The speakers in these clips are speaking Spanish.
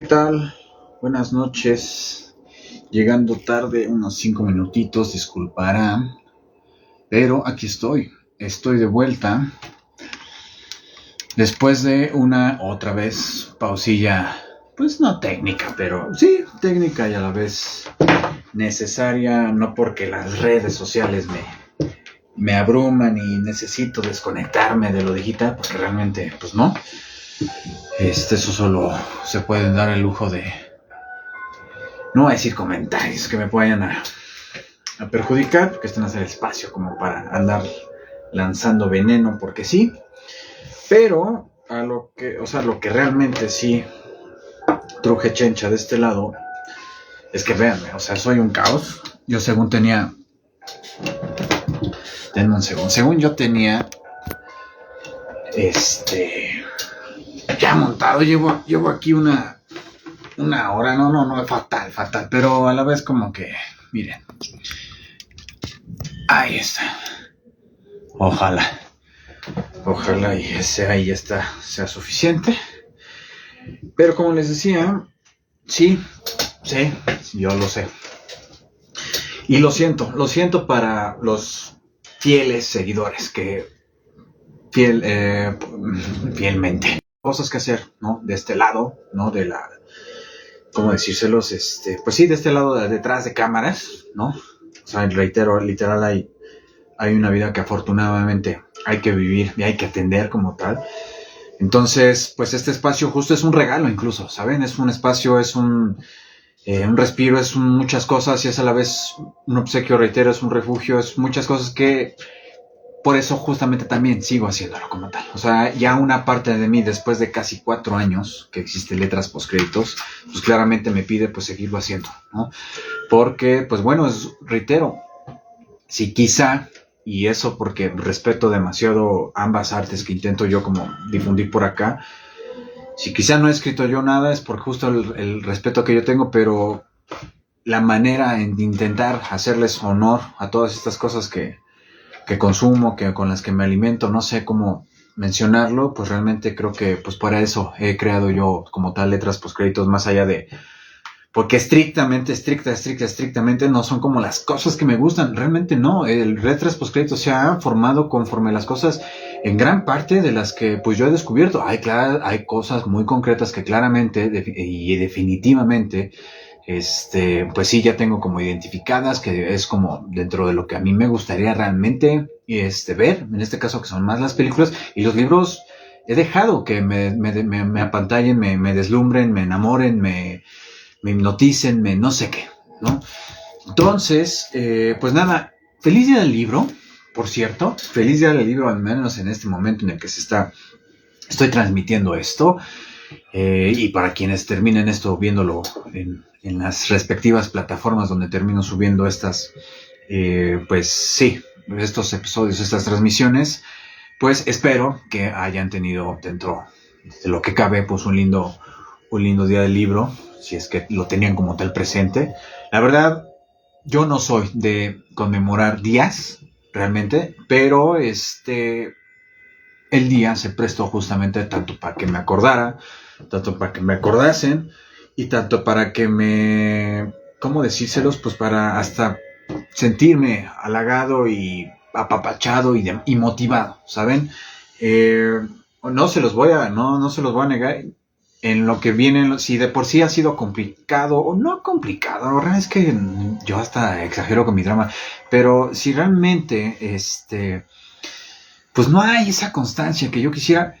tal? Buenas noches. Llegando tarde, unos 5 minutitos, disculparán. Pero aquí estoy. Estoy de vuelta. Después de una otra vez pausilla, pues no técnica, pero sí técnica y a la vez necesaria. No porque las redes sociales me abruman y necesito desconectarme de lo digital, porque realmente, pues no. Eso solo se pueden dar el lujo de no voy a decir comentarios que me vayan a perjudicar, porque esto no es el espacio como para andar lanzando veneno, porque sí. Pero lo que realmente sí truje chencha de este lado es que véanme, soy un caos. Yo denme un segundo, según yo tenía ya montado, llevo aquí una hora, no, fatal, pero a la vez como que, miren, ahí está. Ojalá y ese ahí está sea suficiente. Pero como les decía, sí, yo lo sé. Y lo siento para los fieles seguidores que fielmente cosas que hacer, ¿no? De este lado, ¿no? De la, ¿cómo decírselos? Pues sí, de este lado de detrás de cámaras, ¿no? Reitero, literal hay una vida que afortunadamente hay que vivir y hay que atender como tal. Entonces, pues este espacio justo es un regalo incluso, ¿saben? Es un espacio, es un respiro, es muchas cosas y es a la vez un obsequio, reitero, es un refugio, es muchas cosas que por eso justamente también sigo haciéndolo como tal. Ya una parte de mí, después de casi 4 años que existe Letras Postcréditos, pues claramente me pide pues seguirlo haciendo, ¿no? Porque, pues bueno, reitero, si quizá, y eso porque respeto demasiado ambas artes que intento yo como difundir por acá, si quizá no he escrito yo nada es por justo el respeto que yo tengo, pero la manera en intentar hacerles honor a todas estas cosas que consumo, con las que me alimento, no sé cómo mencionarlo, pues realmente creo que pues para eso he creado yo como tal Letras Postcréditos, más allá de, porque estrictamente no son como las cosas que me gustan, realmente no, el Letras Postcréditos se ha formado conforme las cosas, en gran parte de las que pues yo he descubierto, hay cosas muy concretas que claramente y definitivamente pues sí, ya tengo como identificadas, que es como dentro de lo que a mí me gustaría realmente ver, en este caso que son más las películas, y los libros he dejado que me apantallen, me deslumbren, me enamoren, me hipnoticen, no sé qué, ¿no? Entonces, pues nada, feliz día del libro, por cierto, feliz día del libro, al menos en este momento en el que estoy transmitiendo esto. Y para quienes terminen esto viéndolo en las respectivas plataformas donde termino subiendo estas, pues sí, estos episodios, estas transmisiones, pues espero que hayan tenido dentro de lo que cabe, pues un lindo día del libro, si es que lo tenían como tal presente. La verdad, yo no soy de conmemorar días, realmente, pero el día se prestó justamente tanto para que me acordara, tanto para que me acordasen y tanto para que ¿cómo decírselos? Pues para hasta sentirme halagado y apapachado y motivado, ¿saben? No se los voy a negar. En lo que viene, si de por sí ha sido complicado, o no complicado, la verdad es que yo hasta exagero con mi drama, pero si realmente, pues no hay esa constancia que yo quisiera,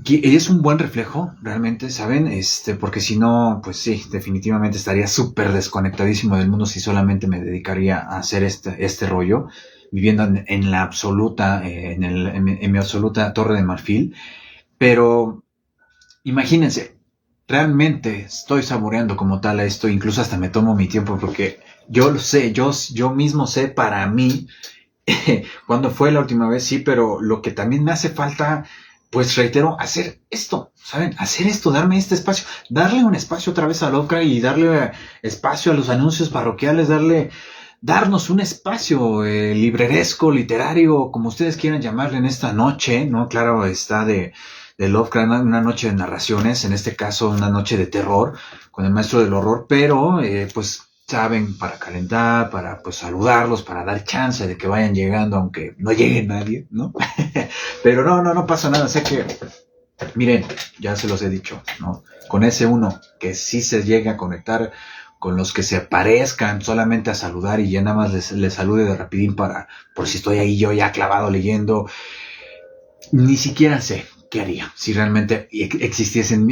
que es un buen reflejo, realmente, ¿saben? Porque si no, pues sí, definitivamente estaría súper desconectadísimo del mundo si solamente me dedicaría a hacer este rollo, viviendo en la absoluta, en mi absoluta torre de marfil. Pero imagínense, realmente estoy saboreando como tal a esto, incluso hasta me tomo mi tiempo porque yo lo sé, yo mismo sé para mí cuando fue la última vez, sí, pero lo que también me hace falta, pues reitero, hacer esto, ¿saben? Hacer esto, darme este espacio, darle un espacio otra vez a Loca y darle espacio a los anuncios parroquiales, darnos un espacio libreresco, literario, como ustedes quieran llamarle en esta noche, ¿no? Claro, está de de Lovecraft, una noche de narraciones, en este caso una noche de terror, con el maestro del horror, pero pues saben, para calentar, para pues saludarlos, para dar chance de que vayan llegando, aunque no llegue nadie, ¿no? Pero no pasa nada, sé que, miren, ya se los he dicho, ¿no? Con ese uno que sí se llegue a conectar con los que se parezcan solamente a saludar y ya nada más les salude de rapidín por si estoy ahí yo ya clavado leyendo, ni siquiera sé qué haría si realmente existiesen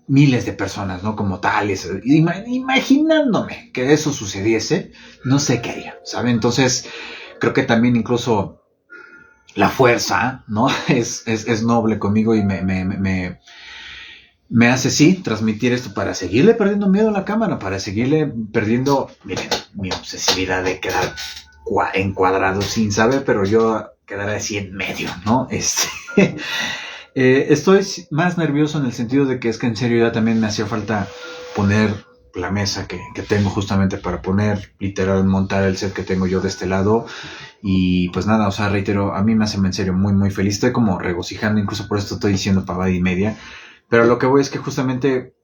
miles de personas, ¿no? Como tales, imaginándome que eso sucediese, no sé qué haría, ¿sabe? Entonces, creo que también incluso la fuerza, ¿no? Es noble conmigo y me hace, sí, transmitir esto para seguirle perdiendo miedo a la cámara, para seguirle perdiendo, miren, mi obsesividad de quedar encuadrado sin saber, pero yo quedar así en medio, ¿no? Estoy más nervioso en el sentido de que es que en serio ya también me hacía falta poner la mesa que tengo justamente para poner, literal, montar el set que tengo yo de este lado. Y pues nada, o sea, reitero, a mí me hace en serio muy, muy feliz. Estoy como regocijando, incluso por esto estoy diciendo pavada y media. Pero lo que voy es que justamente,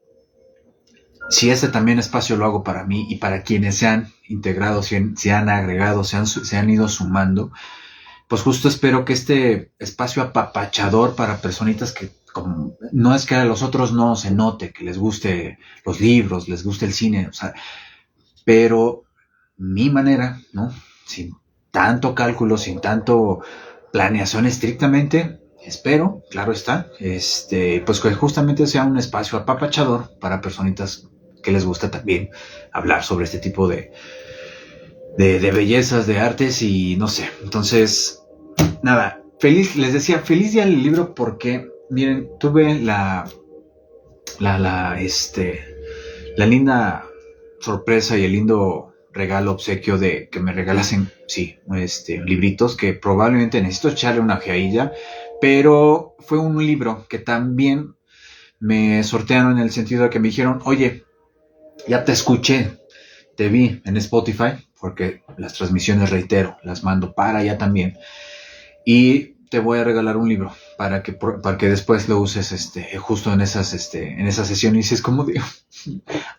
si este también espacio lo hago para mí y para quienes se han integrado, se han agregado, se han ido sumando, pues justo espero que este espacio apapachador para personitas que como, no es que a los otros no se note, que les guste los libros, les guste el cine, o sea, pero mi manera, ¿no? Sin tanto cálculo, sin tanto planeación estrictamente, espero, claro está, pues que justamente sea un espacio apapachador para personitas que les gusta también hablar sobre este tipo de bellezas, de artes y no sé. Entonces, nada, feliz, les decía, feliz día del libro porque, miren, tuve la linda sorpresa y el lindo regalo, obsequio de que me regalasen, sí, libritos que probablemente necesito echarle una ojeadilla, pero fue un libro que también me sortearon en el sentido de que me dijeron, oye, ya te escuché, te vi en Spotify, porque las transmisiones, reitero, las mando para allá también, y te voy a regalar un libro para que después lo uses justo en esas sesiones. Y es como digo,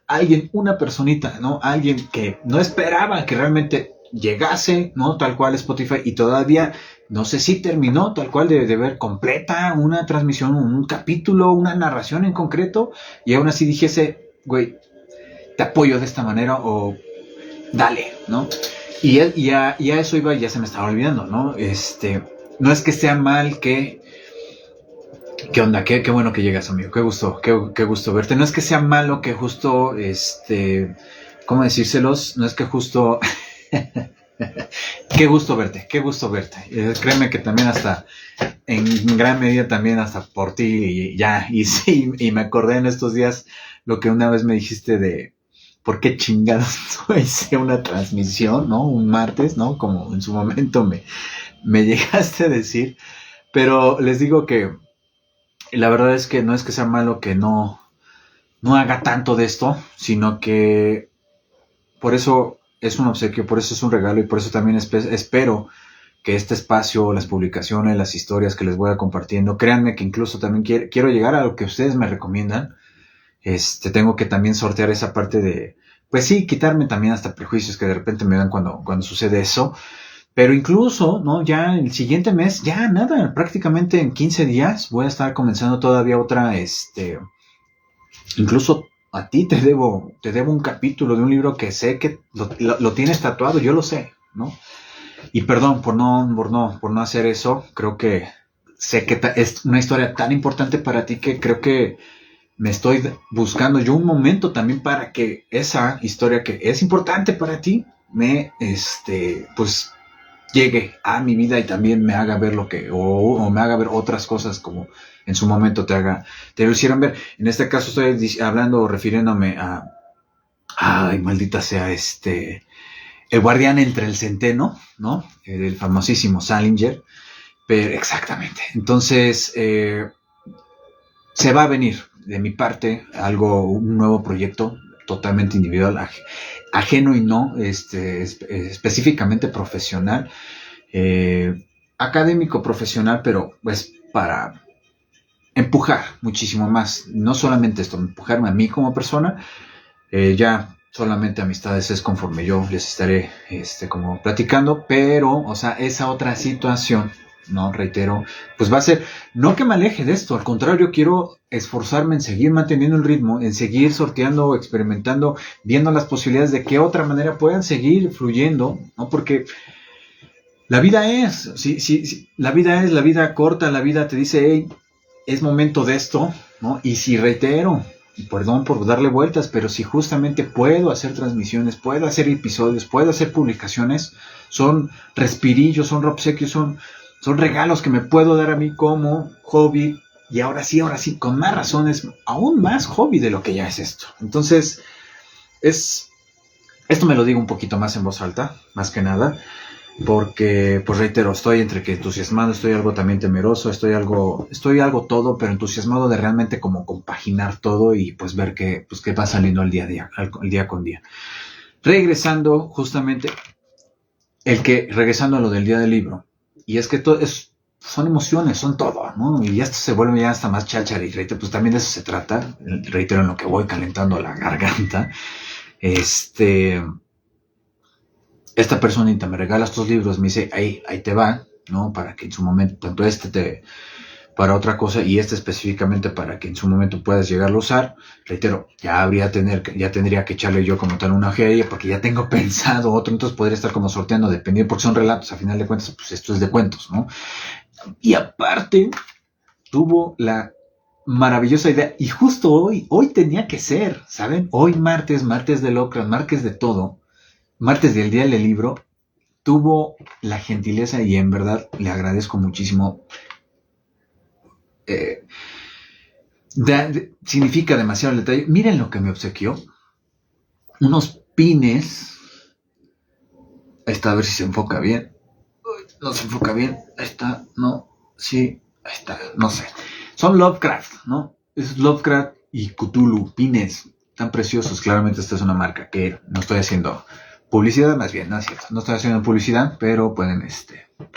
alguien, una personita, ¿no? Alguien que no esperaba que realmente llegase, ¿no? Tal cual Spotify, y todavía no sé si terminó tal cual de ver completa una transmisión, un capítulo, una narración en concreto, y aún así dijese, güey, te apoyo de esta manera o dale, ¿no? Y a eso iba y ya se me estaba olvidando, ¿no? No es que sea mal ¿qué onda? Qué bueno que llegas, amigo. Qué gusto verte. No es que sea malo que justo, ¿cómo decírselos? No es que justo, qué gusto verte, qué gusto verte. Créeme que también hasta, en gran medida también hasta por ti y ya, y sí, y me acordé en estos días lo que una vez me dijiste de, ¿por qué chingados no hice una transmisión, ¿no? Un martes, ¿no? Como en su momento me llegaste a decir, pero les digo que la verdad es que no es que sea malo que no haga tanto de esto, sino que por eso es un obsequio, por eso es un regalo y por eso también espero que este espacio, las publicaciones, las historias que les voy a compartiendo, créanme que incluso también quiero llegar a lo que ustedes me recomiendan. Tengo que también sortear esa parte de, pues sí, quitarme también hasta prejuicios que de repente me dan cuando sucede eso. Pero incluso, ¿no? Ya el siguiente mes, ya nada, prácticamente en 15 días voy a estar comenzando todavía otra, incluso a ti te debo un capítulo de un libro que sé que lo tienes tatuado, yo lo sé, ¿no? Y perdón por no hacer eso, creo que sé que es una historia tan importante para ti que creo que me estoy buscando yo un momento también para que esa historia que es importante para ti pues llegue a mi vida y también me haga ver o me haga ver otras cosas como en su momento te lo hicieron ver. En este caso estoy hablando o refiriéndome ay, maldita sea, el guardián entre el centeno, ¿no? El famosísimo Salinger, pero exactamente. Entonces, se va a venir de mi parte un nuevo proyecto totalmente individual, ajeno y no específicamente profesional, académico profesional, pero pues para empujar muchísimo más. No solamente esto, empujarme a mí como persona. Ya solamente amistades es conforme yo les estaré como platicando, pero, o sea, esa otra situación, no, reitero, pues va a ser, no que me aleje de esto, al contrario, quiero esforzarme en seguir manteniendo el ritmo, en seguir sorteando, experimentando, viendo las posibilidades de qué otra manera puedan seguir fluyendo, ¿no? Porque la vida es, sí, la vida corta, la vida te dice, hey, es momento de esto, ¿no? Y si reitero, y perdón por darle vueltas, pero si justamente puedo hacer transmisiones, puedo hacer episodios, puedo hacer publicaciones, son respirillos, son obsequios, son regalos que me puedo dar a mí como hobby, y ahora sí, con más razones, aún más hobby de lo que ya es esto. Entonces, esto me lo digo un poquito más en voz alta, más que nada, porque, pues reitero, estoy entre que entusiasmado, estoy algo también temeroso, estoy algo todo, pero entusiasmado de realmente como compaginar todo y pues ver qué va saliendo el día con día. Regresando justamente, regresando a lo del día del libro, y es que son emociones, son todo, ¿no? Y esto se vuelve ya hasta más cháchara y reitero, pues también de eso se trata, reitero en lo que voy calentando la garganta, esta personita me regala estos libros, me dice, ahí te va, ¿no? Para que en su momento, tanto para otra cosa y específicamente para que en su momento puedas llegarlo a usar. Reitero, ya tendría que echarle yo como tal una ojeadilla porque ya tengo pensado otro, entonces podría estar como sorteando, dependiendo, porque son relatos, a final de cuentas, pues esto es de cuentos, ¿no? Y aparte, tuvo la maravillosa idea, y justo hoy tenía que ser, ¿saben? Hoy martes de Lovecraft, martes de todo, martes del día del libro, tuvo la gentileza y en verdad le agradezco muchísimo. Significa demasiado el detalle. Miren lo que me obsequió. Unos pines. Ahí está, a ver si se enfoca bien. No se enfoca bien. Ahí está, no. Sí, ahí está, no sé. Son Lovecraft, ¿no? Es Lovecraft y Cthulhu, pines tan preciosos. Claramente esta es una marca que no estoy haciendo publicidad, más bien, no es cierto. No estoy haciendo publicidad, pero pueden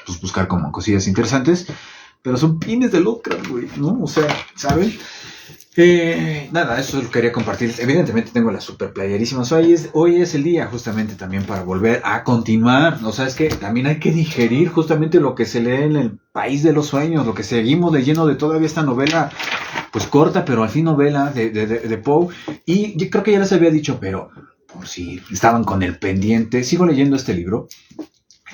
pues buscar como cosillas interesantes. Pero son pines de Lovecraft, güey, ¿no? O sea, ¿saben? Nada, eso lo quería compartir. Evidentemente tengo las super playerísimas. Hoy es el día justamente también para volver a continuar. O sea, es que también hay que digerir justamente lo que se lee en El País de los Sueños, lo que seguimos leyendo de todavía esta novela, pues corta, pero al fin novela de Poe. Y yo creo que ya les había dicho, pero por si estaban con el pendiente, sigo leyendo este libro,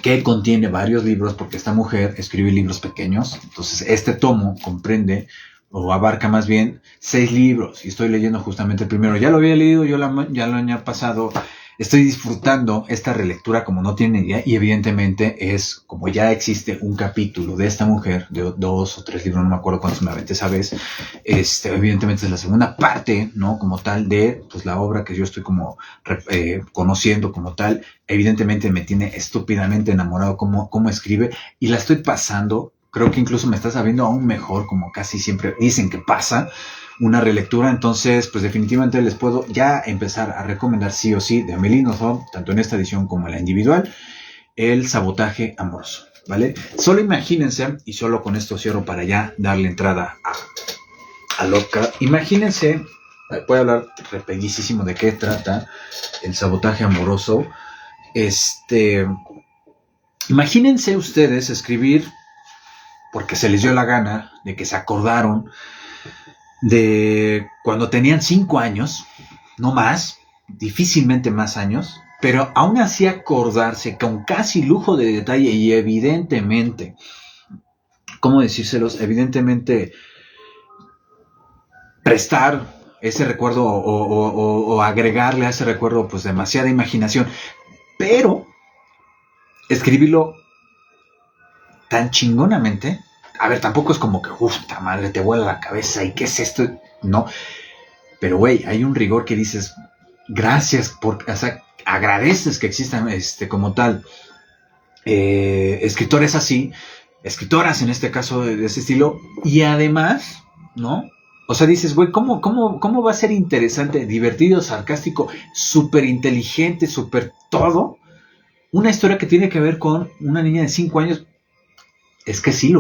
que contiene varios libros, porque esta mujer escribe libros pequeños. Entonces, este tomo comprende, o abarca más bien, 6 libros, y estoy leyendo justamente el primero. Ya lo había leído yo ya el año pasado. Estoy disfrutando esta relectura como no tienen idea, y evidentemente es como ya existe un capítulo de esta mujer, de 2 o 3 libros, no me acuerdo cuántos me aventé esa vez. Evidentemente es la segunda parte, ¿no? Como tal de pues la obra que yo estoy como conociendo como tal. Evidentemente me tiene estúpidamente enamorado cómo escribe, y la estoy pasando. Creo que incluso me está sabiendo aún mejor, como casi siempre dicen que pasa una relectura. Entonces, pues definitivamente les puedo ya empezar a recomendar sí o sí de Amélie Nothomb, tanto en esta edición como en la individual, El Sabotaje Amoroso, ¿vale? Solo imagínense, y solo con esto cierro para ya darle entrada a Lovecraft. Imagínense, voy a hablar rapidísimo de qué trata El Sabotaje Amoroso. Imagínense ustedes escribir, porque se les dio la gana, de que se acordaron de cuando tenían 5 años, no más, difícilmente más años, pero aún así acordarse con casi lujo de detalle y evidentemente, ¿cómo decírselos? Evidentemente prestar ese recuerdo o agregarle a ese recuerdo pues demasiada imaginación, pero escribirlo tan chingonamente. A ver, tampoco es como que, puta madre, te vuela la cabeza y qué es esto, no. Pero, güey, hay un rigor que dices, gracias o sea, agradeces que existan como tal escritores así, escritoras en este caso de ese estilo, y además, ¿no? O sea, dices, güey, ¿cómo va a ser interesante, divertido, sarcástico, súper inteligente, súper todo? Una historia que tiene que ver con una niña de 5 años. Es que sí,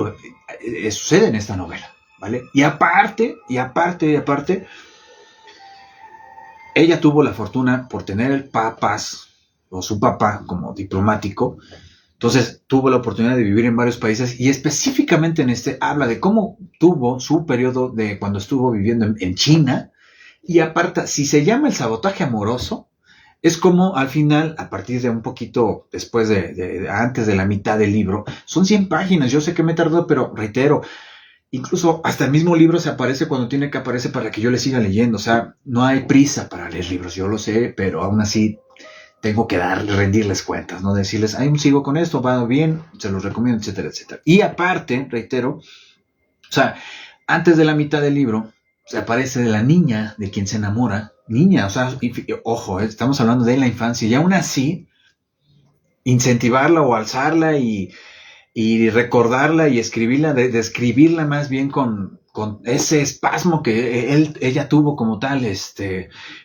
sucede en esta novela. ¿vale? Y aparte, ella tuvo la fortuna por tener el papás o su papá como diplomático. Entonces tuvo la oportunidad de vivir en varios países y específicamente en este habla de cómo tuvo su periodo de cuando estuvo viviendo en China. Y aparte, si se llama el sabotaje amoroso, es como al final, a partir de un poquito después antes de la mitad del libro, son 100 páginas. Yo sé que me tardó, pero reitero, incluso hasta el mismo libro se aparece cuando tiene que aparecer para que yo le siga leyendo. O sea, no hay prisa para leer libros, yo lo sé, pero aún así tengo que rendirles cuentas, ¿no? Decirles, ahí sigo con esto, va bien, se los recomiendo, etcétera, etcétera. Y aparte, reitero, o sea, antes de la mitad del libro, se aparece de la niña de quien se enamora. Niña, o sea, ojo, estamos hablando de la infancia, y aún así, incentivarla o alzarla y recordarla y escribirla, describirla más bien con ese espasmo que ella tuvo como tal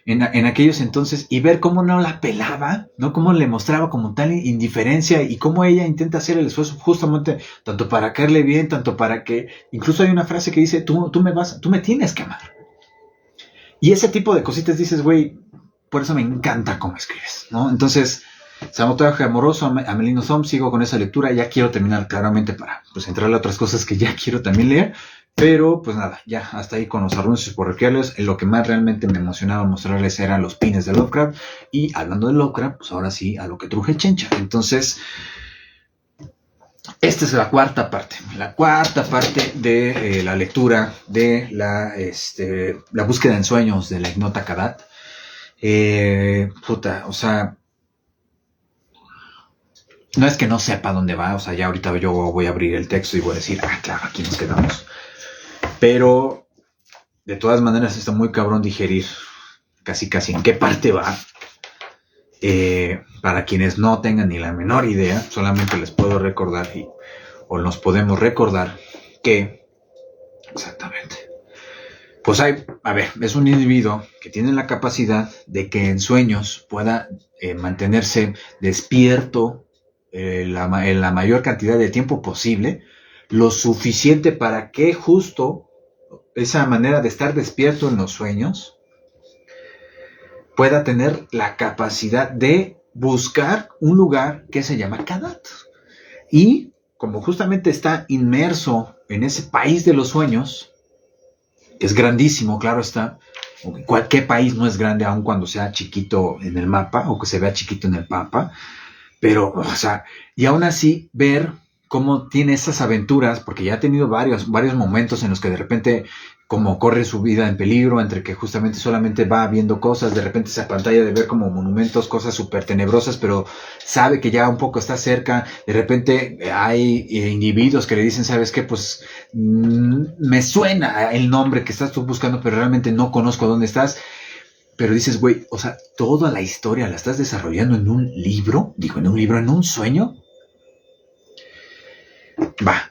en aquellos entonces, y ver cómo no la pelaba, ¿no? Cómo le mostraba como tal indiferencia y cómo ella intenta hacer el esfuerzo justamente tanto para caerle bien, tanto para que, incluso hay una frase que dice, tú me tienes que amar. Y ese tipo de cositas dices, güey, por eso me encanta cómo escribes, ¿no? Entonces, sabotaje amoroso, Amelino Som, sigo con esa lectura, ya quiero terminar claramente para pues entrarle a otras cosas que ya quiero también leer, pero pues nada, ya hasta ahí con los anuncios parroquiales. Lo que más realmente me emocionaba mostrarles eran los pines de Lovecraft, y hablando de Lovecraft, pues ahora sí a lo que truje chencha. Entonces, esta es la cuarta parte de la lectura de la búsqueda en sueños de la Ignota Kadat. O sea, no es que no sepa dónde va, o sea, ya ahorita yo voy a abrir el texto y voy a decir, claro, aquí nos quedamos. Pero, de todas maneras, está muy cabrón digerir casi en qué parte va. Para quienes no tengan ni la menor idea, solamente les puedo recordar, o nos podemos recordar, que, exactamente, pues es un individuo que tiene la capacidad de que en sueños pueda mantenerse despierto la mayor cantidad de tiempo posible, lo suficiente para que justo esa manera de estar despierto en los sueños pueda tener la capacidad de buscar un lugar que se llama Kadat. Y como justamente está inmerso en ese país de los sueños, que es grandísimo, claro está, cualquier país no es grande aun cuando sea chiquito en el mapa o que se vea chiquito en el mapa, pero, o sea, y aún así ver cómo tiene esas aventuras, porque ya ha tenido varios momentos en los que de repente como corre su vida en peligro, entre que justamente solamente va viendo cosas, de repente esa pantalla de ver como monumentos, cosas súper tenebrosas, pero sabe que ya un poco está cerca, de repente hay individuos que le dicen, ¿sabes qué? Pues me suena el nombre que estás tú buscando, pero realmente no conozco dónde estás. Pero dices, güey, o sea, toda la historia la estás desarrollando en un libro, en un sueño.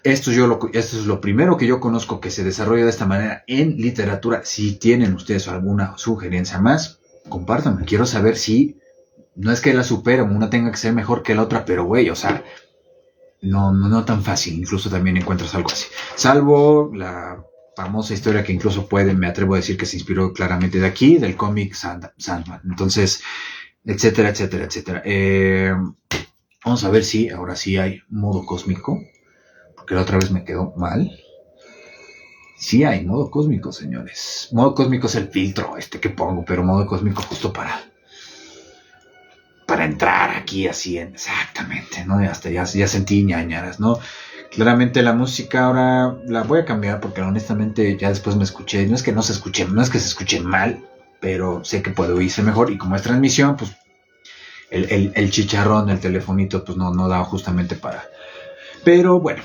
Esto es lo primero que yo conozco que se desarrolla de esta manera en literatura. Si tienen ustedes alguna sugerencia más, compártanme. Quiero saber si no es que la supere, una tenga que ser mejor que la otra, pero güey, o sea, no tan fácil. Incluso también encuentras algo así. Salvo la famosa historia que incluso me atrevo a decir que se inspiró claramente de aquí, del cómic Sandman. Entonces, etcétera, etcétera, etcétera. Vamos a ver si ahora sí hay modo cósmico, porque la otra vez me quedó mal. Sí hay modo cósmico, señores. Modo cósmico es el filtro que pongo, pero modo cósmico justo para entrar aquí así exactamente, ¿no? Y hasta ya sentí ñañaras, ¿no? Claramente la música ahora la voy a cambiar porque honestamente ya después me escuché, no es que se escuche mal, pero sé que puede oírse mejor, y como es transmisión, pues el chicharrón, el telefonito, pues no da justamente para. Pero bueno,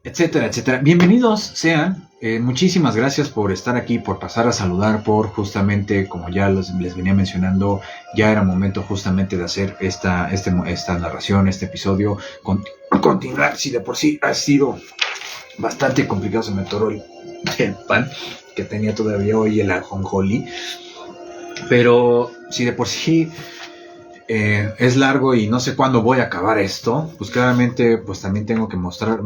etcétera, etcétera. Bienvenidos sean. Muchísimas gracias por estar aquí, por pasar a saludar, por justamente, como ya les venía mencionando, ya era momento justamente de hacer esta narración, este episodio, continuar. Si de por sí ha sido bastante complicado, se me atoró el pan que tenía todavía hoy, el ajonjolí, pero si de por sí es largo y no sé cuándo voy a acabar esto, pues claramente pues también tengo que mostrar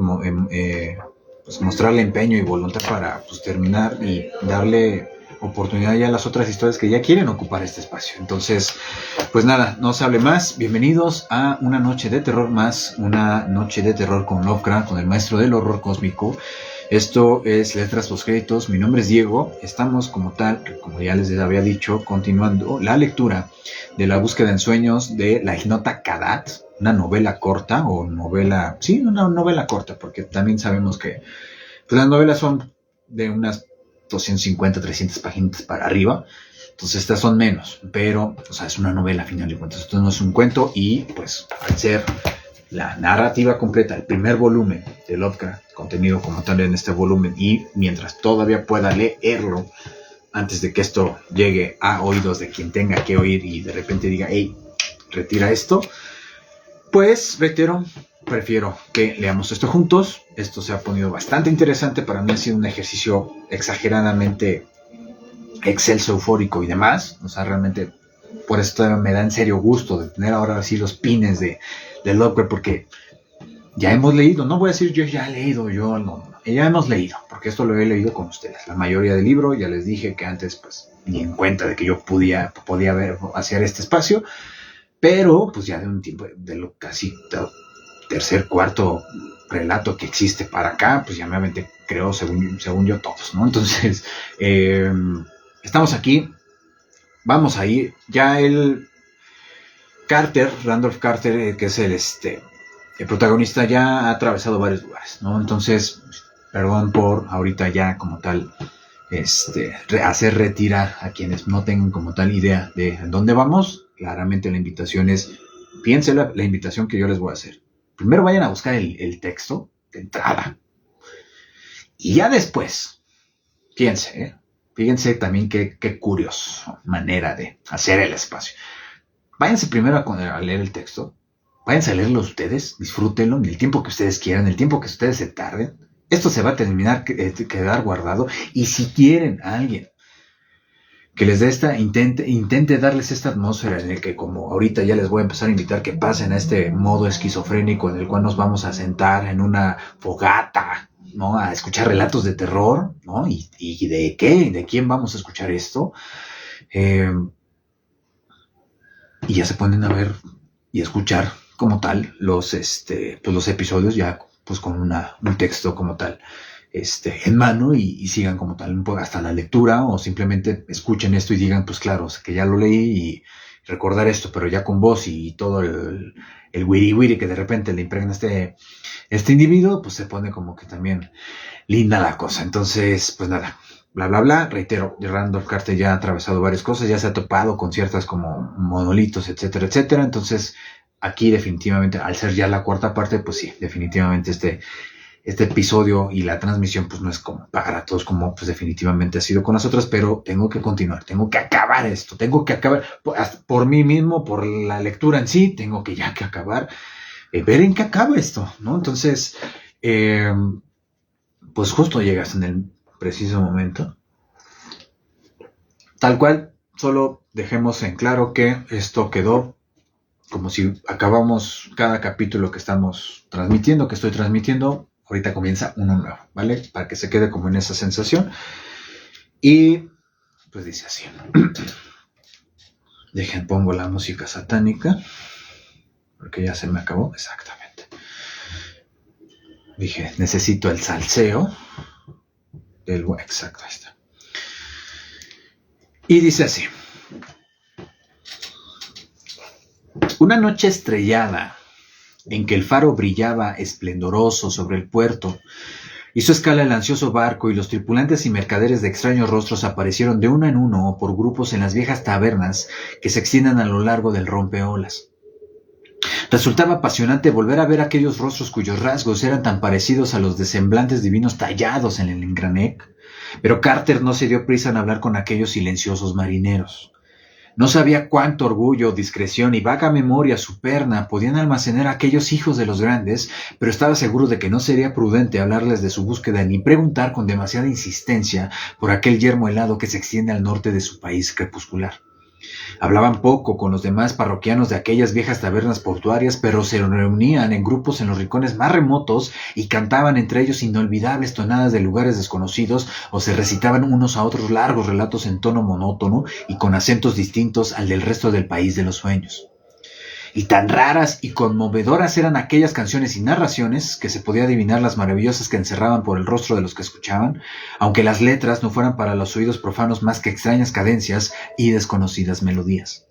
pues, mostrarle empeño y voluntad para pues, terminar y darle oportunidad ya a las otras historias que ya quieren ocupar este espacio. Entonces, pues nada, no se hable más. Bienvenidos a una noche de terror más, una noche de terror con Lovecraft, con el maestro del horror cósmico. Esto es Letras Postcréditos. Mi nombre es Diego. Estamos como tal, como ya les había dicho, continuando la lectura de La búsqueda en sueños de La ignota Kadat, una novela corta o novela, sí, una novela corta, porque también sabemos que pues, las novelas son de unas 250, 300 páginas para arriba. Entonces estas son menos, pero, o sea, es una novela a final de cuentas. Esto no es un cuento y, pues, al ser la narrativa completa, el primer volumen de Lovecraft, contenido como tal en este volumen, y mientras todavía pueda leerlo, antes de que esto llegue a oídos de quien tenga que oír y de repente diga, hey, retira esto, pues, reitero, prefiero que leamos esto juntos. Esto se ha ponido bastante interesante. Para mí ha sido un ejercicio exageradamente excelso, eufórico y demás. O sea, realmente por esto me da en serio gusto de tener ahora así los pines de Lovecraft, porque ya hemos leído, no voy a decir yo ya he leído, yo no, ya hemos leído, porque esto lo he leído con ustedes. La mayoría del libro, ya les dije que antes pues ni en cuenta de que yo podía ver, hacer este espacio, pero pues ya de un tiempo, de lo casi tercer, cuarto relato que existe para acá, pues ya me aventé, creo, según yo, todos, ¿no? Entonces, estamos aquí, vamos a ir, ya el Carter, Randolph Carter, que es el protagonista, ya ha atravesado varios lugares, ¿no? Entonces, perdón por ahorita ya como tal, hacer retirar a quienes no tengan como tal idea de dónde vamos. Claramente la invitación es, piensen la invitación que yo les voy a hacer. Primero vayan a buscar el texto de entrada. Y ya después, fíjense también qué curioso manera de hacer el espacio. Váyanse primero a leer el texto. Váyanse a leerlo ustedes, disfrútenlo en el tiempo que ustedes quieran, en el tiempo que ustedes se tarden. Esto se va a terminar, quedar guardado. Y si quieren a alguien que les dé intente darles esta atmósfera en el que, como ahorita ya les voy a empezar a invitar que pasen a este modo esquizofrénico en el cual nos vamos a sentar en una fogata, ¿no? A escuchar relatos de terror, ¿no? ¿Y de qué? ¿De quién vamos a escuchar esto? Y ya se ponen a ver y escuchar como tal los episodios ya pues con un texto como tal en mano y sigan como tal hasta la lectura, o simplemente escuchen esto y digan pues claro, que ya lo leí y recordar esto, pero ya con voz y todo el wiri wiri que de repente le impregna este individuo, pues se pone como que también linda la cosa. Entonces pues nada, bla bla bla, reitero, Randolph Carter ya ha atravesado varias cosas, ya se ha topado con ciertas como monolitos, etcétera, etcétera. Entonces aquí definitivamente, al ser ya la cuarta parte, pues sí, definitivamente este episodio y la transmisión pues no es como para todos como pues definitivamente ha sido con las otras, pero tengo que continuar, tengo que acabar esto, tengo que acabar por mí mismo, por la lectura en sí, tengo que acabar, ver en qué acaba esto, ¿no? Entonces, pues justo llegas en el preciso momento. Tal cual, solo dejemos en claro que esto quedó como si acabamos cada capítulo que estamos transmitiendo, que estoy transmitiendo. Ahorita comienza uno nuevo, ¿vale? Para que se quede como en esa sensación. Y pues dice así. Pongo la música satánica, porque ya se me acabó, exactamente. Dije, necesito el salseo. Exacto, ahí está. Y dice así. Una noche estrellada, en que el faro brillaba esplendoroso sobre el puerto, hizo escala el ansioso barco y los tripulantes y mercaderes de extraños rostros aparecieron de uno en uno o por grupos en las viejas tabernas que se extienden a lo largo del rompeolas. Resultaba apasionante volver a ver aquellos rostros cuyos rasgos eran tan parecidos a los de semblantes divinos tallados en el engranek, pero Carter no se dio prisa en hablar con aquellos silenciosos marineros. No sabía cuánto orgullo, discreción y vaga memoria superna podían almacenar aquellos hijos de los grandes, pero estaba seguro de que no sería prudente hablarles de su búsqueda ni preguntar con demasiada insistencia por aquel yermo helado que se extiende al norte de su país crepuscular. Hablaban poco con los demás parroquianos de aquellas viejas tabernas portuarias, pero se reunían en grupos en los rincones más remotos y cantaban entre ellos inolvidables tonadas de lugares desconocidos o se recitaban unos a otros largos relatos en tono monótono y con acentos distintos al del resto del país de los sueños. Y tan raras y conmovedoras eran aquellas canciones y narraciones que se podía adivinar las maravillosas que encerraban por el rostro de los que escuchaban, aunque las letras no fueran para los oídos profanos más que extrañas cadencias y desconocidas melodías.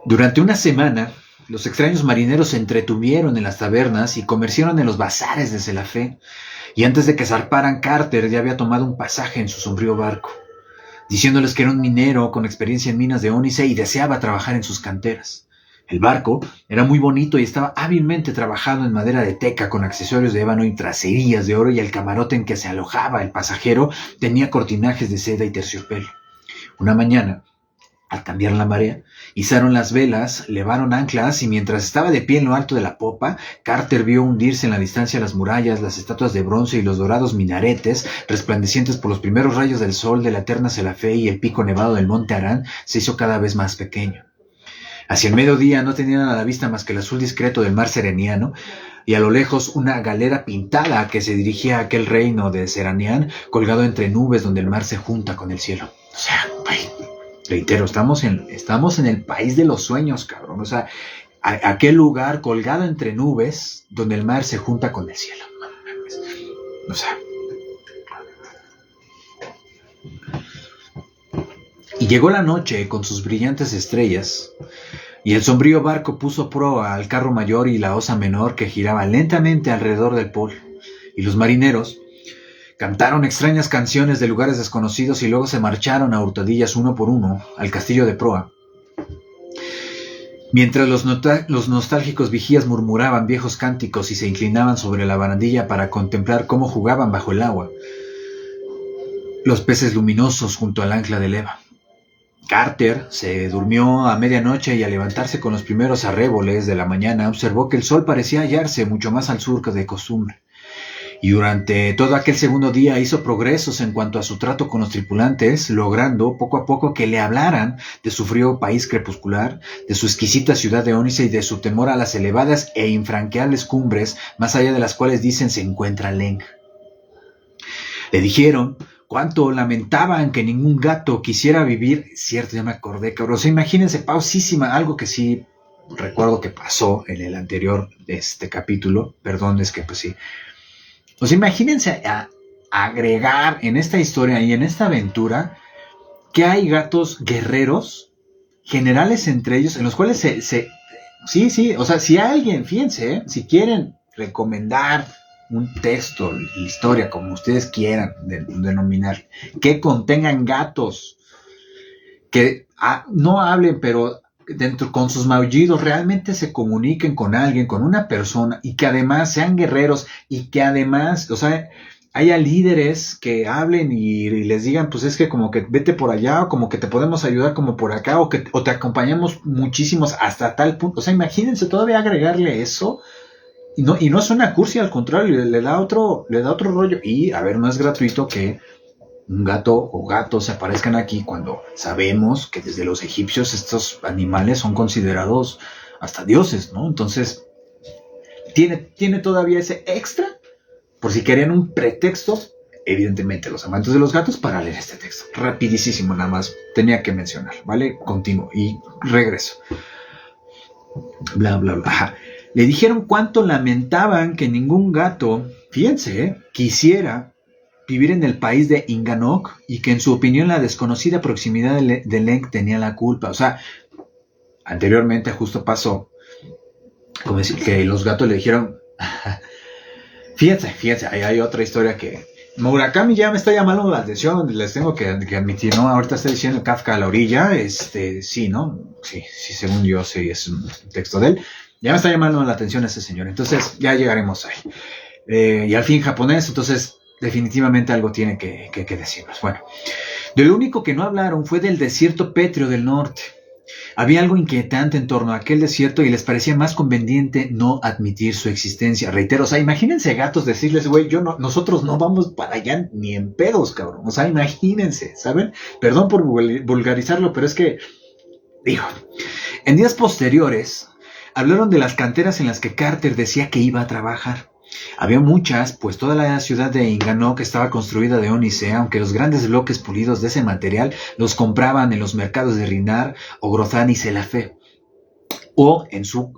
Durante una semana, los extraños marineros se entretuvieron en las tabernas y comerciaron en los bazares de Celafé, y antes de que zarparan, Carter ya había tomado un pasaje en su sombrío barco, diciéndoles que era un minero con experiencia en minas de ónice y deseaba trabajar en sus canteras. El barco era muy bonito y estaba hábilmente trabajado en madera de teca con accesorios de ébano y tracerías de oro, y el camarote en que se alojaba el pasajero tenía cortinajes de seda y terciopelo. Una mañana, al cambiar la marea, izaron las velas, levaron anclas y mientras estaba de pie en lo alto de la popa, Carter vio hundirse en la distancia las murallas, las estatuas de bronce y los dorados minaretes, resplandecientes por los primeros rayos del sol de la eterna Celafé, y el pico nevado del monte Arán se hizo cada vez más pequeño. Hacia el mediodía no tenían a la vista más que el azul discreto del mar Sereniano, y a lo lejos una galera pintada que se dirigía a aquel reino de Seranián, colgado entre nubes donde el mar se junta con el cielo. O sea, reitero, estamos en el país de los sueños, cabrón. O sea, aquel lugar colgado entre nubes donde el mar se junta con el cielo. O sea. Y llegó la noche con sus brillantes estrellas, y el sombrío barco puso proa al carro mayor y la osa menor que giraba lentamente alrededor del polo, y los marineros cantaron extrañas canciones de lugares desconocidos y luego se marcharon a hurtadillas uno por uno al castillo de proa. Mientras los nostálgicos vigías murmuraban viejos cánticos y se inclinaban sobre la barandilla para contemplar cómo jugaban bajo el agua los peces luminosos junto al ancla de leva. Carter se durmió a medianoche y al levantarse con los primeros arréboles de la mañana observó que el sol parecía hallarse mucho más al sur que de costumbre. Y durante todo aquel segundo día hizo progresos en cuanto a su trato con los tripulantes, logrando poco a poco que le hablaran de su frío país crepuscular, de su exquisita ciudad de ónice y de su temor a las elevadas e infranqueables cumbres, más allá de las cuales dicen se encuentra Leng. Le dijeron cuánto lamentaban que ningún gato quisiera vivir, cierto, ya me acordé, cabrón, o sea, imagínense, pausísima, algo que sí recuerdo que pasó en el anterior capítulo, perdón, es que pues sí. O sea, imagínense agregar en esta historia y en esta aventura que hay gatos guerreros, generales entre ellos, en los cuales sí, o sea, si alguien, fíjense, si quieren recomendar un texto, historia, como ustedes quieran denominar, que contengan gatos, que no hablen, pero dentro con sus maullidos realmente se comuniquen con alguien, con una persona, y que además sean guerreros, y que además, o sea, haya líderes que hablen y les digan, pues es que como que vete por allá, o como que te podemos ayudar como por acá, o te acompañamos muchísimos hasta tal punto. O sea, imagínense todavía agregarle eso, y no suena cursi, al contrario, le da otro rollo. Y a ver, no es gratuito que un gato o gatos se aparezcan aquí cuando sabemos que desde los egipcios estos animales son considerados hasta dioses, ¿no? Entonces, tiene todavía ese extra, por si querían un pretexto, evidentemente los amantes de los gatos, para leer este texto. Rapidísimo, nada más tenía que mencionar, ¿vale? Continúo y regreso. Bla, bla, bla. Ajá. Le dijeron cuánto lamentaban que ningún gato, fíjense, quisiera vivir en el país de Inganok, y que en su opinión la desconocida proximidad de Leng tenía la culpa. O sea, anteriormente justo pasó, como decir, que los gatos le dijeron, fíjense, hay otra historia que Murakami ya me está llamando la atención, les tengo que admitir, ¿no? Ahorita está diciendo Kafka a la orilla, sí, ¿no? Sí, según yo, sí, es un texto de él. Ya me está llamando la atención ese señor, entonces ya llegaremos ahí. Y al fin japonés, entonces definitivamente algo tiene que decirnos. Bueno, de lo único que no hablaron fue del desierto pétreo del norte, Había algo inquietante en torno a aquel desierto y les parecía más conveniente no admitir su existencia. Reitero, o sea, imagínense gatos decirles, güey, nosotros no vamos para allá ni en pedos, cabrón. O sea, imagínense, ¿saben? Perdón por vulgarizarlo, pero es que, digo, en días posteriores hablaron de las canteras en las que Carter decía que iba a trabajar. Había muchas, pues toda la ciudad de Inganoc estaba construida de ónice, aunque los grandes bloques pulidos de ese material los compraban en los mercados de Rinar o Grozán y Selafé, o en su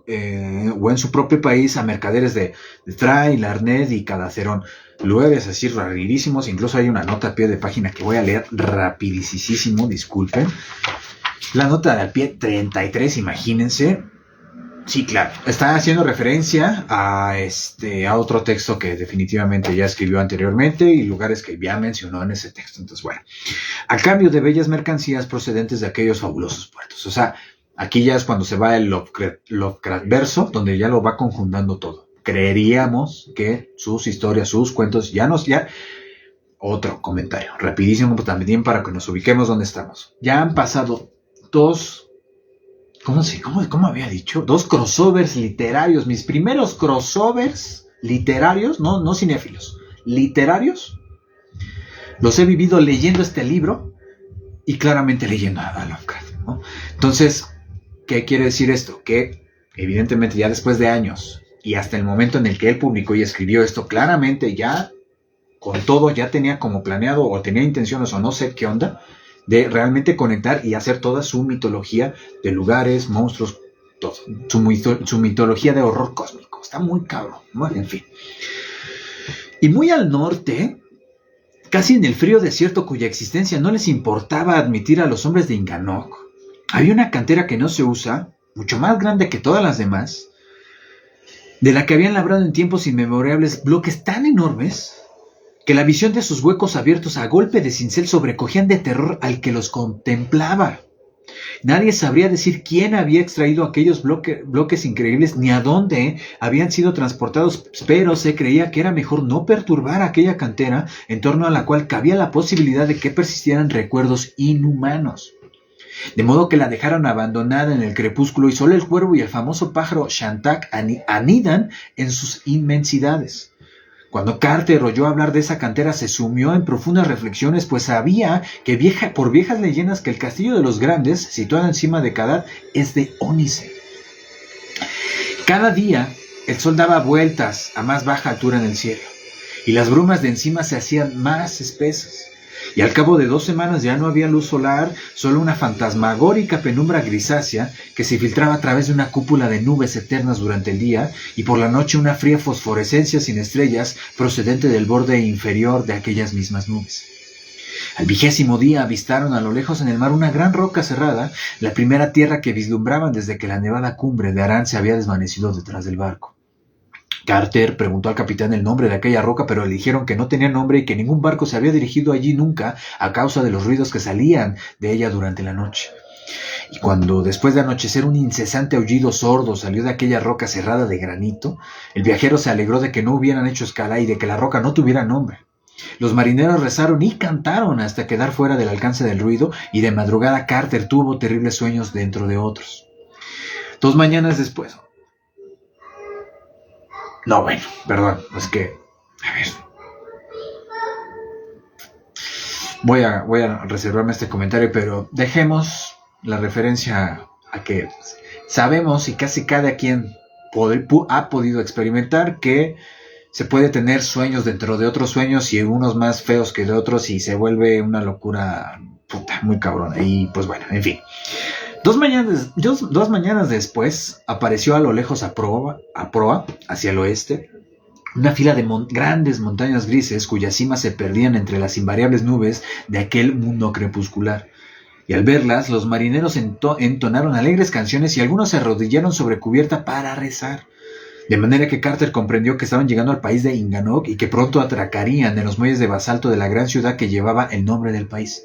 propio país a mercaderes de Tray, Larned y Cadacerón. Lugares así rarísimos, incluso hay una nota a pie de página que voy a leer rapidísimo, disculpen. La nota al pie 33, imagínense. Sí, claro. Está haciendo referencia a otro texto que definitivamente ya escribió anteriormente y lugares que ya mencionó en ese texto. Entonces, bueno, a cambio de bellas mercancías procedentes de aquellos fabulosos puertos. O sea, aquí ya es cuando se va el Lovecraft verso, donde ya lo va conjuntando todo. Creeríamos que sus historias, sus cuentos, ya. Otro comentario, rapidísimo también para que nos ubiquemos donde estamos. Ya han pasado ¿Cómo había dicho? 2 crossovers literarios. Mis primeros crossovers literarios, no cinéfilos, literarios, los he vivido leyendo este libro y claramente leyendo a Lovecraft, ¿no? Entonces, ¿qué quiere decir esto? Que evidentemente ya después de años y hasta el momento en el que él publicó y escribió esto, claramente ya con todo ya tenía como planeado o tenía intenciones o no sé qué onda de realmente conectar y hacer toda su mitología de lugares, monstruos, todo. Su mitología de horror cósmico. Está muy cabrón, ¿no? En fin. Y muy al norte, casi en el frío desierto cuya existencia no les importaba admitir a los hombres de Inganoc, había una cantera que no se usa, mucho más grande que todas las demás, de la que habían labrado en tiempos inmemorables bloques tan enormes que la visión de sus huecos abiertos a golpe de cincel sobrecogían de terror al que los contemplaba. Nadie sabría decir quién había extraído aquellos bloques increíbles ni a dónde habían sido transportados, pero se creía que era mejor no perturbar aquella cantera en torno a la cual cabía la posibilidad de que persistieran recuerdos inhumanos. De modo que la dejaron abandonada en el crepúsculo y solo el cuervo y el famoso pájaro Shantak anidan en sus inmensidades. Cuando Carter oyó hablar de esa cantera se sumió en profundas reflexiones, pues sabía que por viejas leyendas que el castillo de los grandes, situado encima de Kadad, es de ónice. Cada día el sol daba vueltas a más baja altura en el cielo, y las brumas de encima se hacían más espesas. Y al cabo de 2 semanas ya no había luz solar, solo una fantasmagórica penumbra grisácea que se filtraba a través de una cúpula de nubes eternas durante el día y por la noche una fría fosforescencia sin estrellas procedente del borde inferior de aquellas mismas nubes. Al 20º día avistaron a lo lejos en el mar una gran roca cerrada, la primera tierra que vislumbraban desde que la nevada cumbre de Arán se había desvanecido detrás del barco. Carter preguntó al capitán el nombre de aquella roca, pero le dijeron que no tenía nombre y que ningún barco se había dirigido allí nunca a causa de los ruidos que salían de ella durante la noche. Y cuando después de anochecer un incesante aullido sordo salió de aquella roca cerrada de granito, el viajero se alegró de que no hubieran hecho escala y de que la roca no tuviera nombre. Los marineros rezaron y cantaron hasta quedar fuera del alcance del ruido, y de madrugada Carter tuvo terribles sueños dentro de otros. 2 mañanas después... No, bueno, perdón, es que... A ver... Voy a reservarme este comentario, pero dejemos la referencia a que sabemos y casi cada quien ha podido experimentar que se puede tener sueños dentro de otros sueños y unos más feos que de otros y se vuelve una locura muy cabrona. Y pues bueno, en fin. 2 mañanas después apareció a lo lejos a proa, hacia el oeste, una fila de grandes montañas grises cuyas cimas se perdían entre las invariables nubes de aquel mundo crepuscular. Y al verlas, los marineros entonaron alegres canciones y algunos se arrodillaron sobre cubierta para rezar. De manera que Carter comprendió que estaban llegando al país de Inganoc y que pronto atracarían en los muelles de basalto de la gran ciudad que llevaba el nombre del país.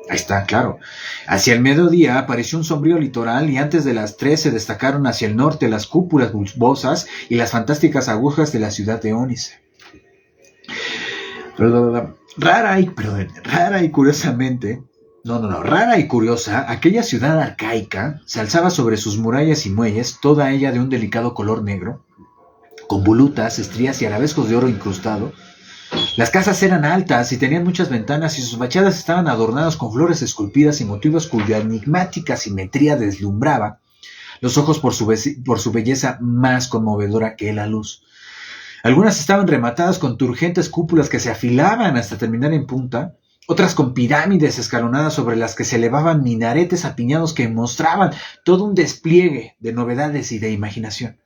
Ahí está, claro. Hacia el mediodía apareció un sombrío litoral y antes de las 3 se destacaron hacia el norte las cúpulas bulbosas y las fantásticas agujas de la ciudad de ónice. Rara y curiosamente, rara y curiosa, aquella ciudad arcaica se alzaba sobre sus murallas y muelles, toda ella de un delicado color negro, con volutas, estrías y arabescos de oro incrustado. Las casas eran altas y tenían muchas ventanas y sus fachadas estaban adornadas con flores esculpidas y motivos cuya enigmática simetría deslumbraba los ojos por su belleza más conmovedora que la luz. Algunas estaban rematadas con turgentes cúpulas que se afilaban hasta terminar en punta, otras con pirámides escalonadas sobre las que se elevaban minaretes apiñados que mostraban todo un despliegue de novedades y de imaginación.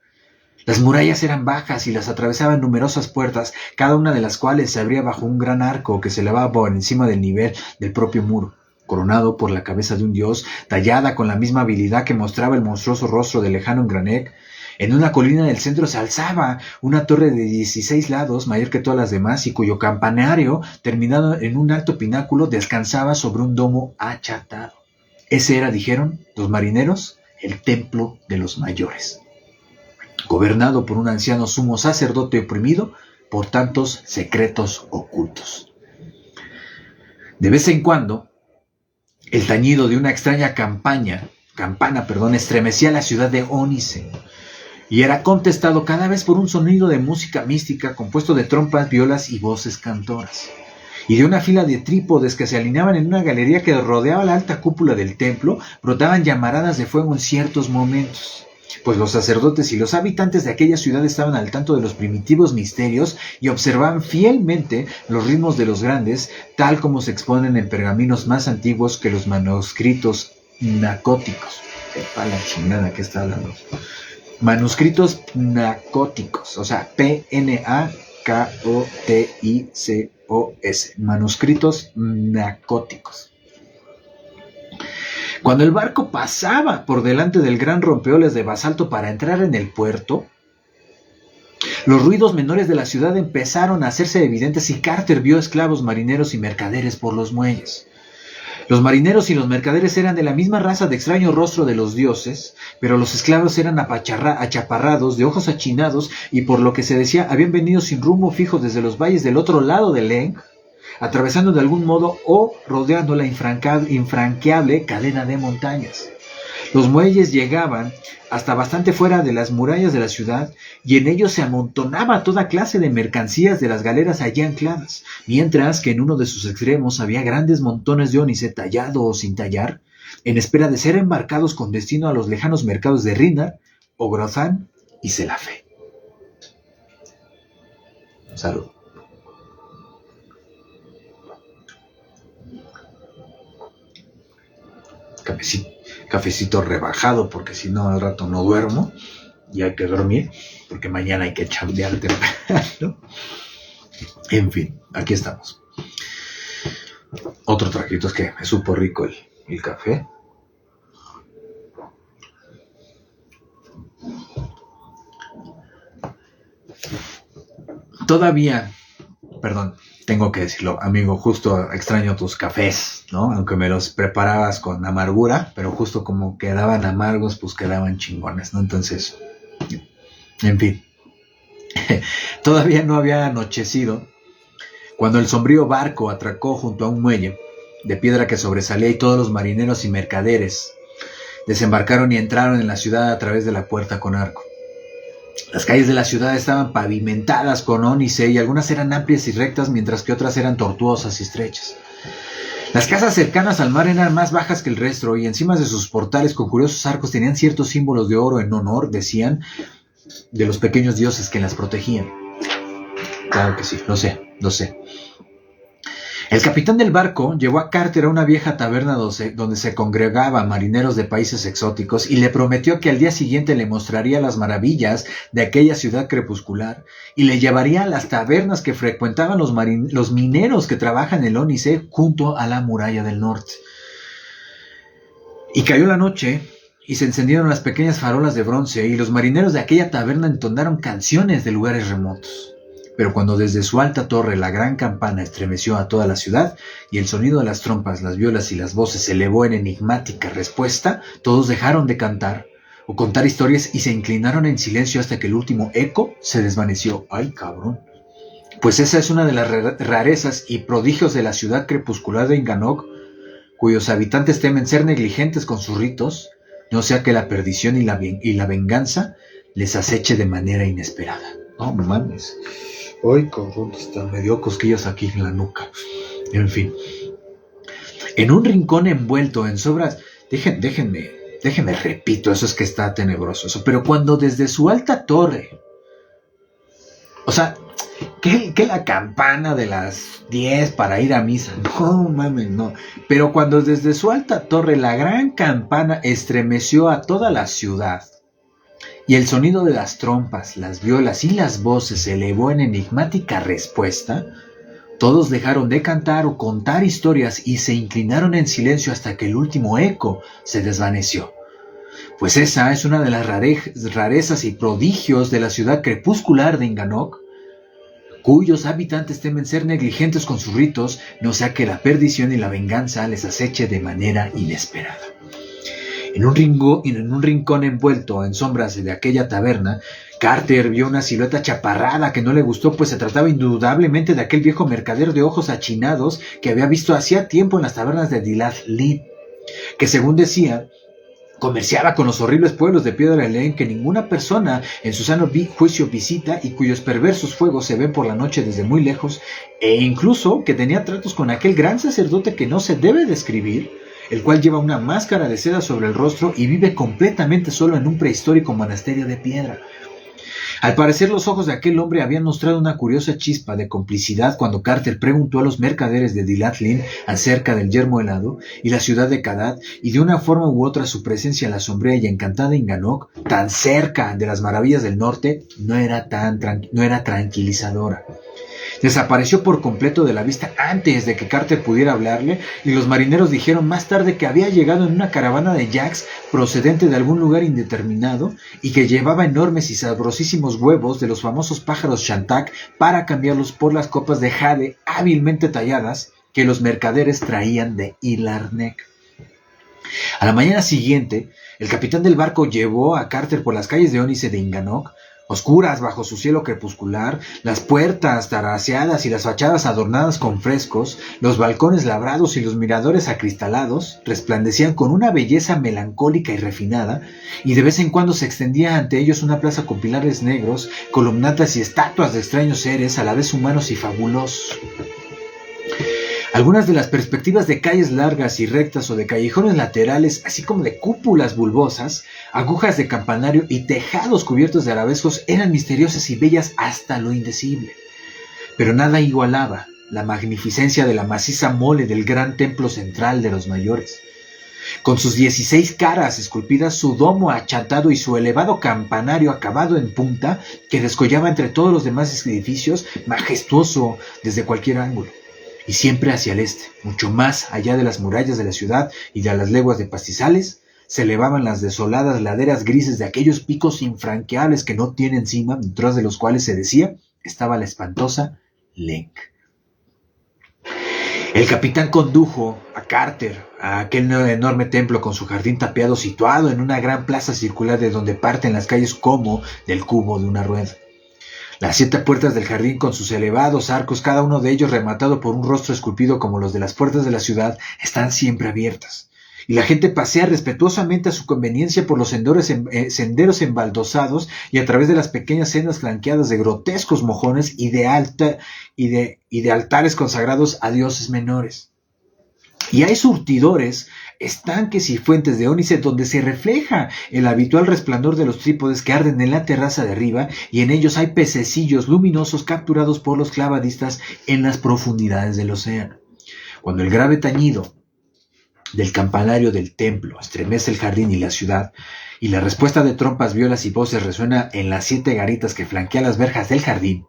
Las murallas eran bajas y las atravesaban numerosas puertas, cada una de las cuales se abría bajo un gran arco que se elevaba por encima del nivel del propio muro, coronado por la cabeza de un dios, tallada con la misma habilidad que mostraba el monstruoso rostro de lejano Engranek. En una colina del centro se alzaba una torre de 16 lados, mayor que todas las demás, y cuyo campanario, terminado en un alto pináculo, descansaba sobre un domo achatado. Ese era, dijeron los marineros, el templo de los mayores, gobernado por un anciano sumo sacerdote oprimido por tantos secretos ocultos. De vez en cuando, el tañido de una extraña campana, estremecía la ciudad de Ónice, y era contestado cada vez por un sonido de música mística compuesto de trompas, violas y voces cantoras, y de una fila de trípodes que se alineaban en una galería que rodeaba la alta cúpula del templo, brotaban llamaradas de fuego en ciertos momentos, pues los sacerdotes y los habitantes de aquella ciudad estaban al tanto de los primitivos misterios y observaban fielmente los ritmos de los grandes, tal como se exponen en pergaminos más antiguos que los manuscritos nacóticos. Sepa la chingada que está hablando. Manuscritos nacóticos, o sea, P-N-A-K-O-T-I-C-O-S, manuscritos nacóticos. Cuando el barco pasaba por delante del gran rompeolas de basalto para entrar en el puerto, los ruidos menores de la ciudad empezaron a hacerse evidentes y Carter vio esclavos, marineros y mercaderes por los muelles. Los marineros y los mercaderes eran de la misma raza de extraño rostro de los dioses, pero los esclavos eran achaparrados, de ojos achinados, y por lo que se decía habían venido sin rumbo fijo desde los valles del otro lado del Leng, atravesando de algún modo o rodeando la infranqueable cadena de montañas. Los muelles llegaban hasta bastante fuera de las murallas de la ciudad, y en ellos se amontonaba toda clase de mercancías de las galeras allí ancladas, mientras que en uno de sus extremos había grandes montones de ónice tallado o sin tallar, en espera de ser embarcados con destino a los lejanos mercados de Rinar, Ogrozán y Selafé. Salud. Cafecito rebajado, porque si no al rato no duermo y hay que dormir, porque mañana hay que chambear temprano. En fin, aquí estamos. Otro traguito, es que me supo rico el café. Todavía, perdón, tengo que decirlo, amigo, justo extraño tus cafés, ¿no? Aunque me los preparabas con amargura, pero justo como quedaban amargos, pues quedaban chingones, ¿no? Entonces, en fin, todavía no había anochecido cuando el sombrío barco atracó junto a un muelle de piedra que sobresalía, y todos los marineros y mercaderes desembarcaron y entraron en la ciudad a través de la puerta con arco. Las calles de la ciudad estaban pavimentadas con ónice y algunas eran amplias y rectas, mientras que otras eran tortuosas y estrechas. Las casas cercanas al mar eran más bajas que el resto, y encima de sus portales con curiosos arcos tenían ciertos símbolos de oro en honor, decían, de los pequeños dioses que las protegían. Claro que sí, lo sé. El capitán del barco llevó a Carter a una vieja taberna donde se congregaban marineros de países exóticos y le prometió que al día siguiente le mostraría las maravillas de aquella ciudad crepuscular y le llevaría a las tabernas que frecuentaban los mineros que trabajan en el ónice junto a la muralla del norte. Y cayó la noche y se encendieron las pequeñas farolas de bronce y los marineros de aquella taberna entonaron canciones de lugares remotos. Pero cuando desde su alta torre la gran campana estremeció a toda la ciudad y el sonido de las trompas, las violas y las voces se elevó en enigmática respuesta, todos dejaron de cantar o contar historias y se inclinaron en silencio hasta que el último eco se desvaneció. ¡Ay, cabrón! Pues esa es una de las rarezas y prodigios de la ciudad crepuscular de Inganok, cuyos habitantes temen ser negligentes con sus ritos, no sea que la perdición y la venganza les aceche de manera inesperada. No mames. Ay, cabrón, me dio cosquillas aquí en la nuca. En fin. En un rincón envuelto en sobras... Déjenme, repito, eso es que está tenebroso eso. Pero cuando desde su alta torre... O sea, que la campana de las 10 para ir a misa. No, mames, no. Pero cuando desde su alta torre la gran campana estremeció a toda la ciudad, y el sonido de las trompas, las violas y las voces se elevó en enigmática respuesta, todos dejaron de cantar o contar historias y se inclinaron en silencio hasta que el último eco se desvaneció. Pues esa es una de las rarezas y prodigios de la ciudad crepuscular de Inganok, cuyos habitantes temen ser negligentes con sus ritos, no sea que la perdición y la venganza les aceche de manera inesperada. En un rincón envuelto en sombras de aquella taberna, Carter vio una silueta chaparrada que no le gustó, pues se trataba indudablemente de aquel viejo mercader de ojos achinados que había visto hacía tiempo en las tabernas de Dilath Lid, que según decía, comerciaba con los horribles pueblos de Piedra Lane que ninguna persona en su sano juicio visita y cuyos perversos fuegos se ven por la noche desde muy lejos, e incluso que tenía tratos con aquel gran sacerdote que no se debe describir, el cual lleva una máscara de seda sobre el rostro y vive completamente solo en un prehistórico monasterio de piedra. Al parecer los ojos de aquel hombre habían mostrado una curiosa chispa de complicidad cuando Carter preguntó a los mercaderes de Dilath Lin acerca del yermo helado y la ciudad de Kadad, y de una forma u otra su presencia en la sombría y encantada Inganok, tan cerca de las maravillas del norte, no era tranquilizadora. Desapareció por completo de la vista antes de que Carter pudiera hablarle, y los marineros dijeron más tarde que había llegado en una caravana de yaks procedente de algún lugar indeterminado y que llevaba enormes y sabrosísimos huevos de los famosos pájaros Shantak para cambiarlos por las copas de jade hábilmente talladas que los mercaderes traían de Ilarnek. A la mañana siguiente, el capitán del barco llevó a Carter por las calles de Ónice de Inganok, oscuras bajo su cielo crepuscular, las puertas taraseadas y las fachadas adornadas con frescos, los balcones labrados y los miradores acristalados resplandecían con una belleza melancólica y refinada, y de vez en cuando se extendía ante ellos una plaza con pilares negros, columnatas y estatuas de extraños seres, a la vez humanos y fabulosos. Algunas de las perspectivas de calles largas y rectas o de callejones laterales, así como de cúpulas bulbosas, agujas de campanario y tejados cubiertos de arabescos eran misteriosas y bellas hasta lo indecible. Pero nada igualaba la magnificencia de la maciza mole del gran templo central de los mayores. Con sus 16 caras esculpidas, su domo achatado y su elevado campanario acabado en punta, que descollaba entre todos los demás edificios, majestuoso desde cualquier ángulo. Y siempre hacia el este, mucho más allá de las murallas de la ciudad y de las leguas de pastizales, se elevaban las desoladas laderas grises de aquellos picos infranqueables que no tienen cima, detrás de los cuales se decía estaba la espantosa Lenk. El capitán condujo a Carter a aquel enorme templo con su jardín tapiado situado en una gran plaza circular de donde parten las calles como del cubo de una rueda. Las 7 puertas del jardín con sus elevados arcos, cada uno de ellos rematado por un rostro esculpido como los de las puertas de la ciudad, están siempre abiertas. Y la gente pasea respetuosamente a su conveniencia por los senderos embaldosados y a través de las pequeñas sendas flanqueadas de grotescos mojones y de altares consagrados a dioses menores. Y hay surtidores, estanques y fuentes de ónice donde se refleja el habitual resplandor de los trípodes que arden en la terraza de arriba, y en ellos hay pececillos luminosos capturados por los clavadistas en las profundidades del océano. Cuando el grave tañido del campanario del templo estremece el jardín y la ciudad, y la respuesta de trompas, violas y voces resuena en las 7 garitas que flanquean las verjas del jardín,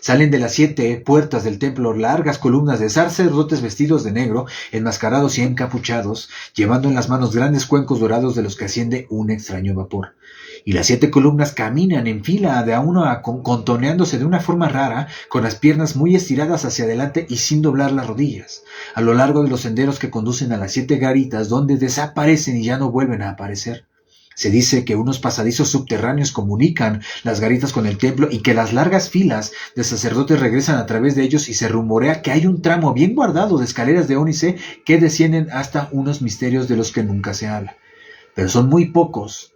salen de las 7 puertas del templo largas columnas de sacerdotes vestidos de negro, enmascarados y encapuchados, llevando en las manos grandes cuencos dorados de los que asciende un extraño vapor. Y las 7 columnas caminan en fila de a uno, contoneándose de una forma rara, con las piernas muy estiradas hacia adelante y sin doblar las rodillas, a lo largo de los senderos que conducen a las 7 garitas, donde desaparecen y ya no vuelven a aparecer. Se dice que unos pasadizos subterráneos comunican las garitas con el templo y que las largas filas de sacerdotes regresan a través de ellos, y se rumorea que hay un tramo bien guardado de escaleras de ónice que descienden hasta unos misterios de los que nunca se habla. Pero son muy pocos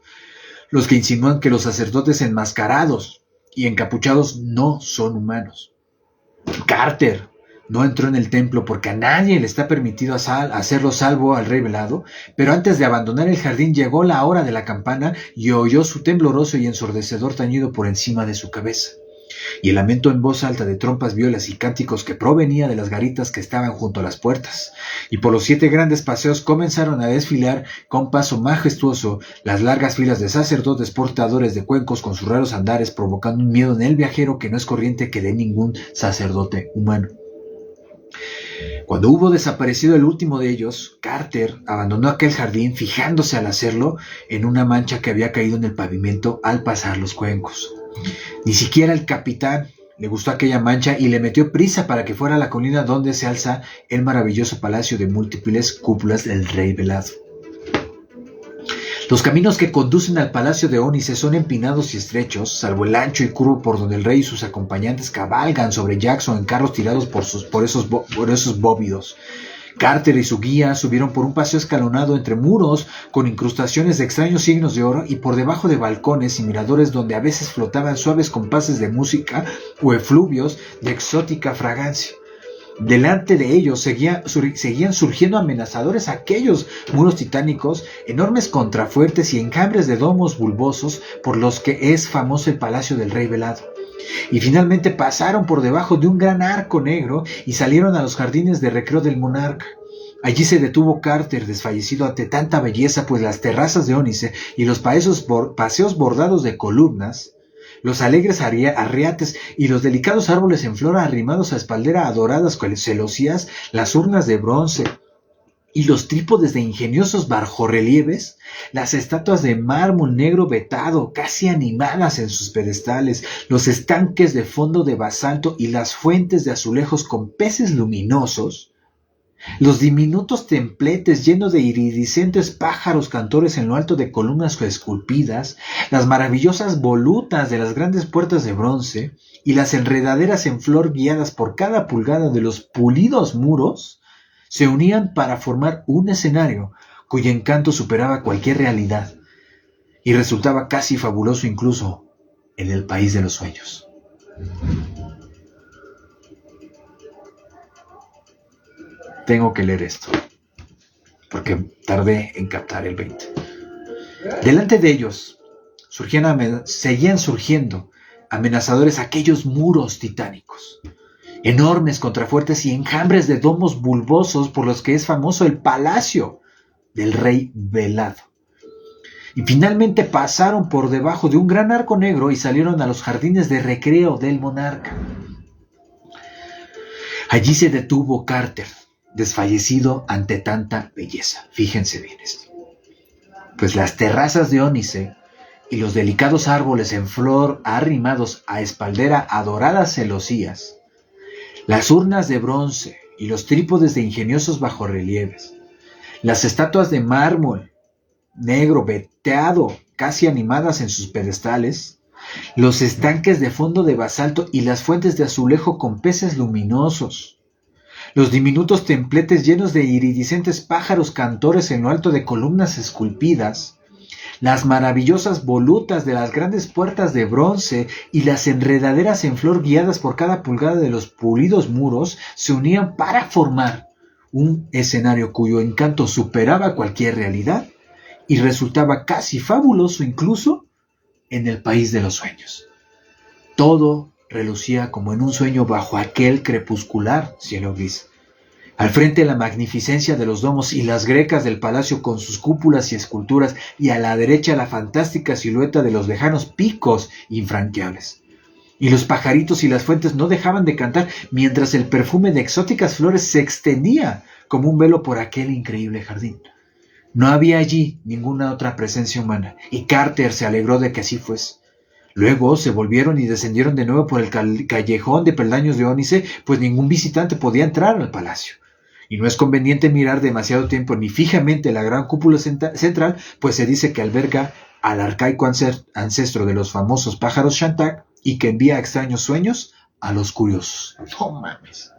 los que insinúan que los sacerdotes enmascarados y encapuchados no son humanos. Carter no entró en el templo porque a nadie le está permitido hacerlo salvo al rey velado, pero antes de abandonar el jardín llegó la hora de la campana y oyó su tembloroso y ensordecedor tañido por encima de su cabeza, y el lamento en voz alta de trompas, violas y cánticos que provenía de las garitas que estaban junto a las puertas. Y por los 7 grandes paseos comenzaron a desfilar con paso majestuoso las largas filas de sacerdotes portadores de cuencos con sus raros andares, provocando un miedo en el viajero que no es corriente que dé ningún sacerdote humano. Cuando hubo desaparecido el último de ellos, Carter abandonó aquel jardín, fijándose al hacerlo en una mancha que había caído en el pavimento al pasar los cuencos. Ni siquiera el capitán le gustó aquella mancha y le metió prisa para que fuera a la colina donde se alza el maravilloso palacio de múltiples cúpulas del rey velado. Los caminos que conducen al palacio de ónice son empinados y estrechos, salvo el ancho y curvo por donde el rey y sus acompañantes cabalgan sobre Jackson en carros tirados por esos bóvidos. Carter y su guía subieron por un paseo escalonado entre muros con incrustaciones de extraños signos de oro y por debajo de balcones y miradores donde a veces flotaban suaves compases de música o efluvios de exótica fragancia. Delante de ellos seguían surgiendo amenazadores aquellos muros titánicos, enormes contrafuertes y enjambres de domos bulbosos por los que es famoso el palacio del rey velado. Y finalmente pasaron por debajo de un gran arco negro y salieron a los jardines de recreo del monarca. Allí se detuvo Carter, desfallecido ante tanta belleza, pues las terrazas de ónice y los paseos bordados de columnas, los alegres arriates y los delicados árboles en flor arrimados a espaldera adoradas con celosías, las urnas de bronce y los trípodes de ingeniosos bajorrelieves, las estatuas de mármol negro vetado, casi animadas en sus pedestales, los estanques de fondo de basalto y las fuentes de azulejos con peces luminosos, los diminutos templetes llenos de iridiscentes pájaros cantores en lo alto de columnas esculpidas, las maravillosas volutas de las grandes puertas de bronce y las enredaderas en flor guiadas por cada pulgada de los pulidos muros, se unían para formar un escenario cuyo encanto superaba cualquier realidad y resultaba casi fabuloso incluso en el país de los sueños. Tengo que leer esto, porque tardé en captar el 20. Delante de ellos seguían surgiendo amenazadores aquellos muros titánicos, enormes contrafuertes y enjambres de domos bulbosos por los que es famoso el palacio del rey velado. Y finalmente pasaron por debajo de un gran arco negro y salieron a los jardines de recreo del monarca. Allí se detuvo Carter, desfallecido ante tanta belleza. Fíjense bien esto. Pues las terrazas de ónice y los delicados árboles en flor arrimados a espaldera a doradas celosías, las urnas de bronce y los trípodes de ingeniosos bajorrelieves, las estatuas de mármol negro veteado casi animadas en sus pedestales, los estanques de fondo de basalto y las fuentes de azulejo con peces luminosos, los diminutos templetes llenos de iridiscentes pájaros cantores en lo alto de columnas esculpidas, las maravillosas volutas de las grandes puertas de bronce y las enredaderas en flor guiadas por cada pulgada de los pulidos muros se unían para formar un escenario cuyo encanto superaba cualquier realidad y resultaba casi fabuloso incluso en el país de los sueños. Todo relucía como en un sueño bajo aquel crepuscular cielo gris. Al frente la magnificencia de los domos y las grecas del palacio con sus cúpulas y esculturas, y a la derecha la fantástica silueta de los lejanos picos infranqueables. Y los pajaritos y las fuentes no dejaban de cantar, mientras el perfume de exóticas flores se extendía como un velo por aquel increíble jardín. No había allí ninguna otra presencia humana, y Carter se alegró de que así fuese. Luego se volvieron y descendieron de nuevo por el callejón de peldaños de ónice, pues ningún visitante podía entrar al palacio. Y no es conveniente mirar demasiado tiempo ni fijamente la gran cúpula central, pues se dice que alberga al arcaico ancestro de los famosos pájaros Shantak y que envía extraños sueños a los curiosos. No mames.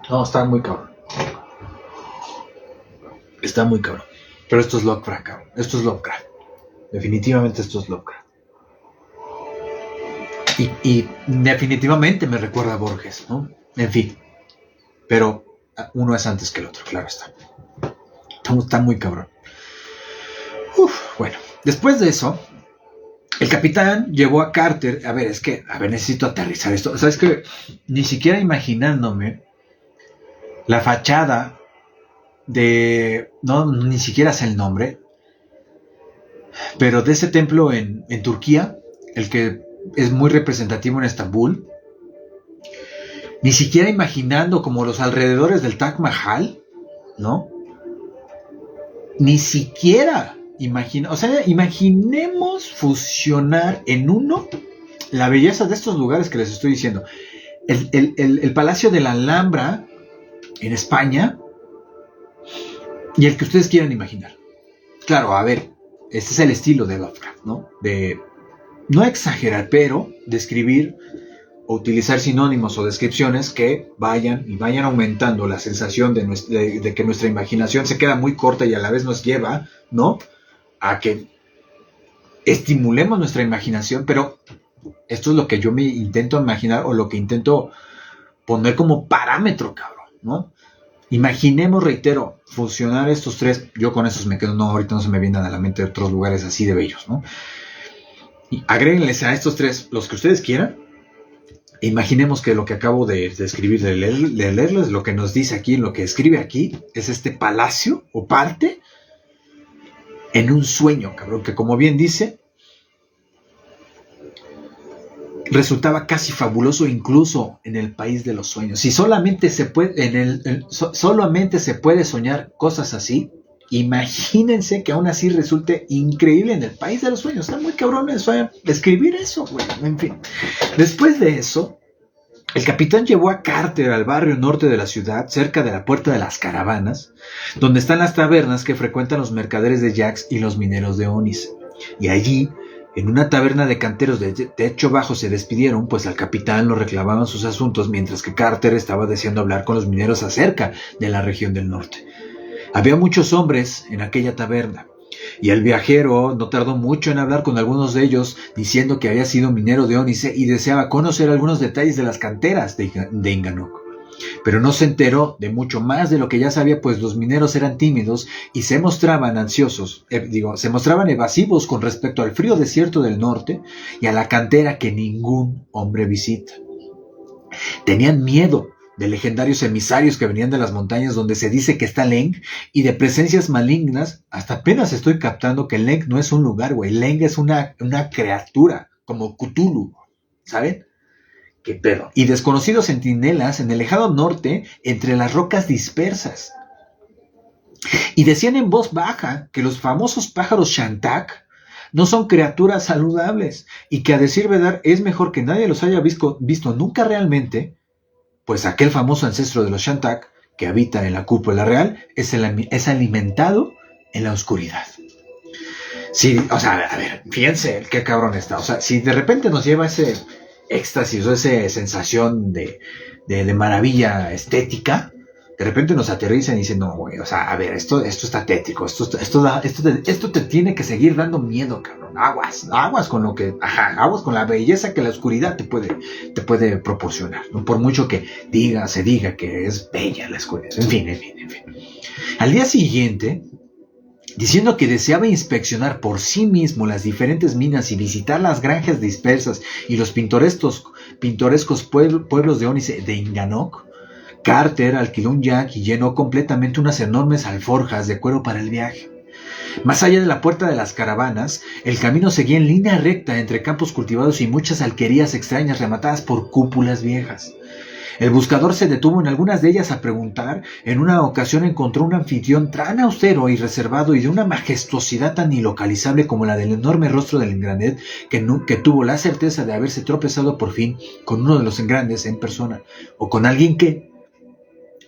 No, está muy cabrón. Está muy cabrón. Pero esto es Lovecraft, cabrón. Esto es Lovecraft. Definitivamente esto es Lovecraft. Y definitivamente me recuerda a Borges, ¿no? En fin. Pero uno es antes que el otro, claro está. Está muy cabrón. Bueno, después de eso, el capitán llevó a Carter. A ver, necesito aterrizar esto. ¿Sabes qué? Ni siquiera imaginándome la fachada de... No, ni siquiera sé el nombre. Pero de ese templo en Turquía, el que es muy representativo en Estambul. Ni siquiera imaginando como los alrededores del Taj Mahal, ¿no? Ni siquiera imaginemos fusionar en uno la belleza de estos lugares que les estoy diciendo. El Palacio de la Alhambra en España y el que ustedes quieran imaginar. Claro, a ver, este es el estilo de Lovecraft, ¿no? De no exagerar, pero describir o utilizar sinónimos o descripciones que vayan aumentando la sensación de que nuestra imaginación se queda muy corta y a la vez nos lleva, ¿no?, a que estimulemos nuestra imaginación. Pero esto es lo que yo me intento imaginar o lo que intento poner como parámetro, cabrón, ¿no? Imaginemos, reitero, fusionar estos tres. Yo con esos me quedo, no, ahorita no se me vienen a la mente otros lugares así de bellos, ¿no? Y agréguenles a estos tres los que ustedes quieran. Imaginemos que lo que acabo de escribir, de leerles, lo que nos dice aquí, lo que escribe aquí, es este palacio o parte en un sueño, cabrón, que como bien dice, resultaba casi fabuloso incluso en el país de los sueños. Si solamente se puede, solamente se puede soñar cosas así, imagínense que aún así resulte increíble en el país de los sueños. Está muy cabrón escribir eso, güey. En fin. Después de eso, el capitán llevó a Carter al barrio norte de la ciudad, cerca de la Puerta de las Caravanas, donde están las tabernas que frecuentan los mercaderes de Jax y los mineros de Onis. Y allí, en una taberna de canteros de techo bajo, se despidieron, pues al capitán lo reclamaban sus asuntos, mientras que Carter estaba deseando hablar con los mineros acerca de la región del norte. Había muchos hombres en aquella taberna, y el viajero no tardó mucho en hablar con algunos de ellos, diciendo que había sido minero de Ónice y deseaba conocer algunos detalles de las canteras de Inganok. Pero no se enteró de mucho más de lo que ya sabía, pues los mineros eran tímidos y se mostraban se mostraban evasivos con respecto al frío desierto del norte y a la cantera que ningún hombre visita. Tenían miedo de legendarios emisarios que venían de las montañas donde se dice que está Leng, y de presencias malignas. Hasta apenas estoy captando que Leng no es un lugar, güey. Leng es una criatura, como Cthulhu, ¿saben? ¿Qué pedo? Y desconocidos centinelas en el lejano norte, entre las rocas dispersas. Y decían en voz baja que los famosos pájaros Shantak no son criaturas saludables, y que a decir verdad es mejor que nadie los haya visto nunca realmente, pues aquel famoso ancestro de los Shantak, que habita en la cúpula real, es alimentado en la oscuridad. Sí, o sea, a ver, fíjense qué cabrón está. O sea, si de repente nos lleva ese éxtasis o esa sensación de maravilla estética, de repente nos aterrizan y dicen, no, güey, o sea, a ver, esto está tétrico, esto te tiene que seguir dando miedo, cabrón. Aguas con lo que, aguas con la belleza que la oscuridad te puede proporcionar, ¿no? Por mucho que se diga que es bella la oscuridad. En fin. Al día siguiente, diciendo que deseaba inspeccionar por sí mismo las diferentes minas y visitar las granjas dispersas y los pintorescos pueblos de Ónice de Inganok, Carter alquiló un yak y llenó completamente unas enormes alforjas de cuero para el viaje. Más allá de la Puerta de las Caravanas, el camino seguía en línea recta entre campos cultivados y muchas alquerías extrañas rematadas por cúpulas viejas. El buscador se detuvo en algunas de ellas a preguntar. En una ocasión encontró un anfitrión tan austero y reservado y de una majestuosidad tan ilocalizable como la del enorme rostro del engranet que tuvo la certeza de haberse tropezado por fin con uno de los engrandes en persona, o con alguien que,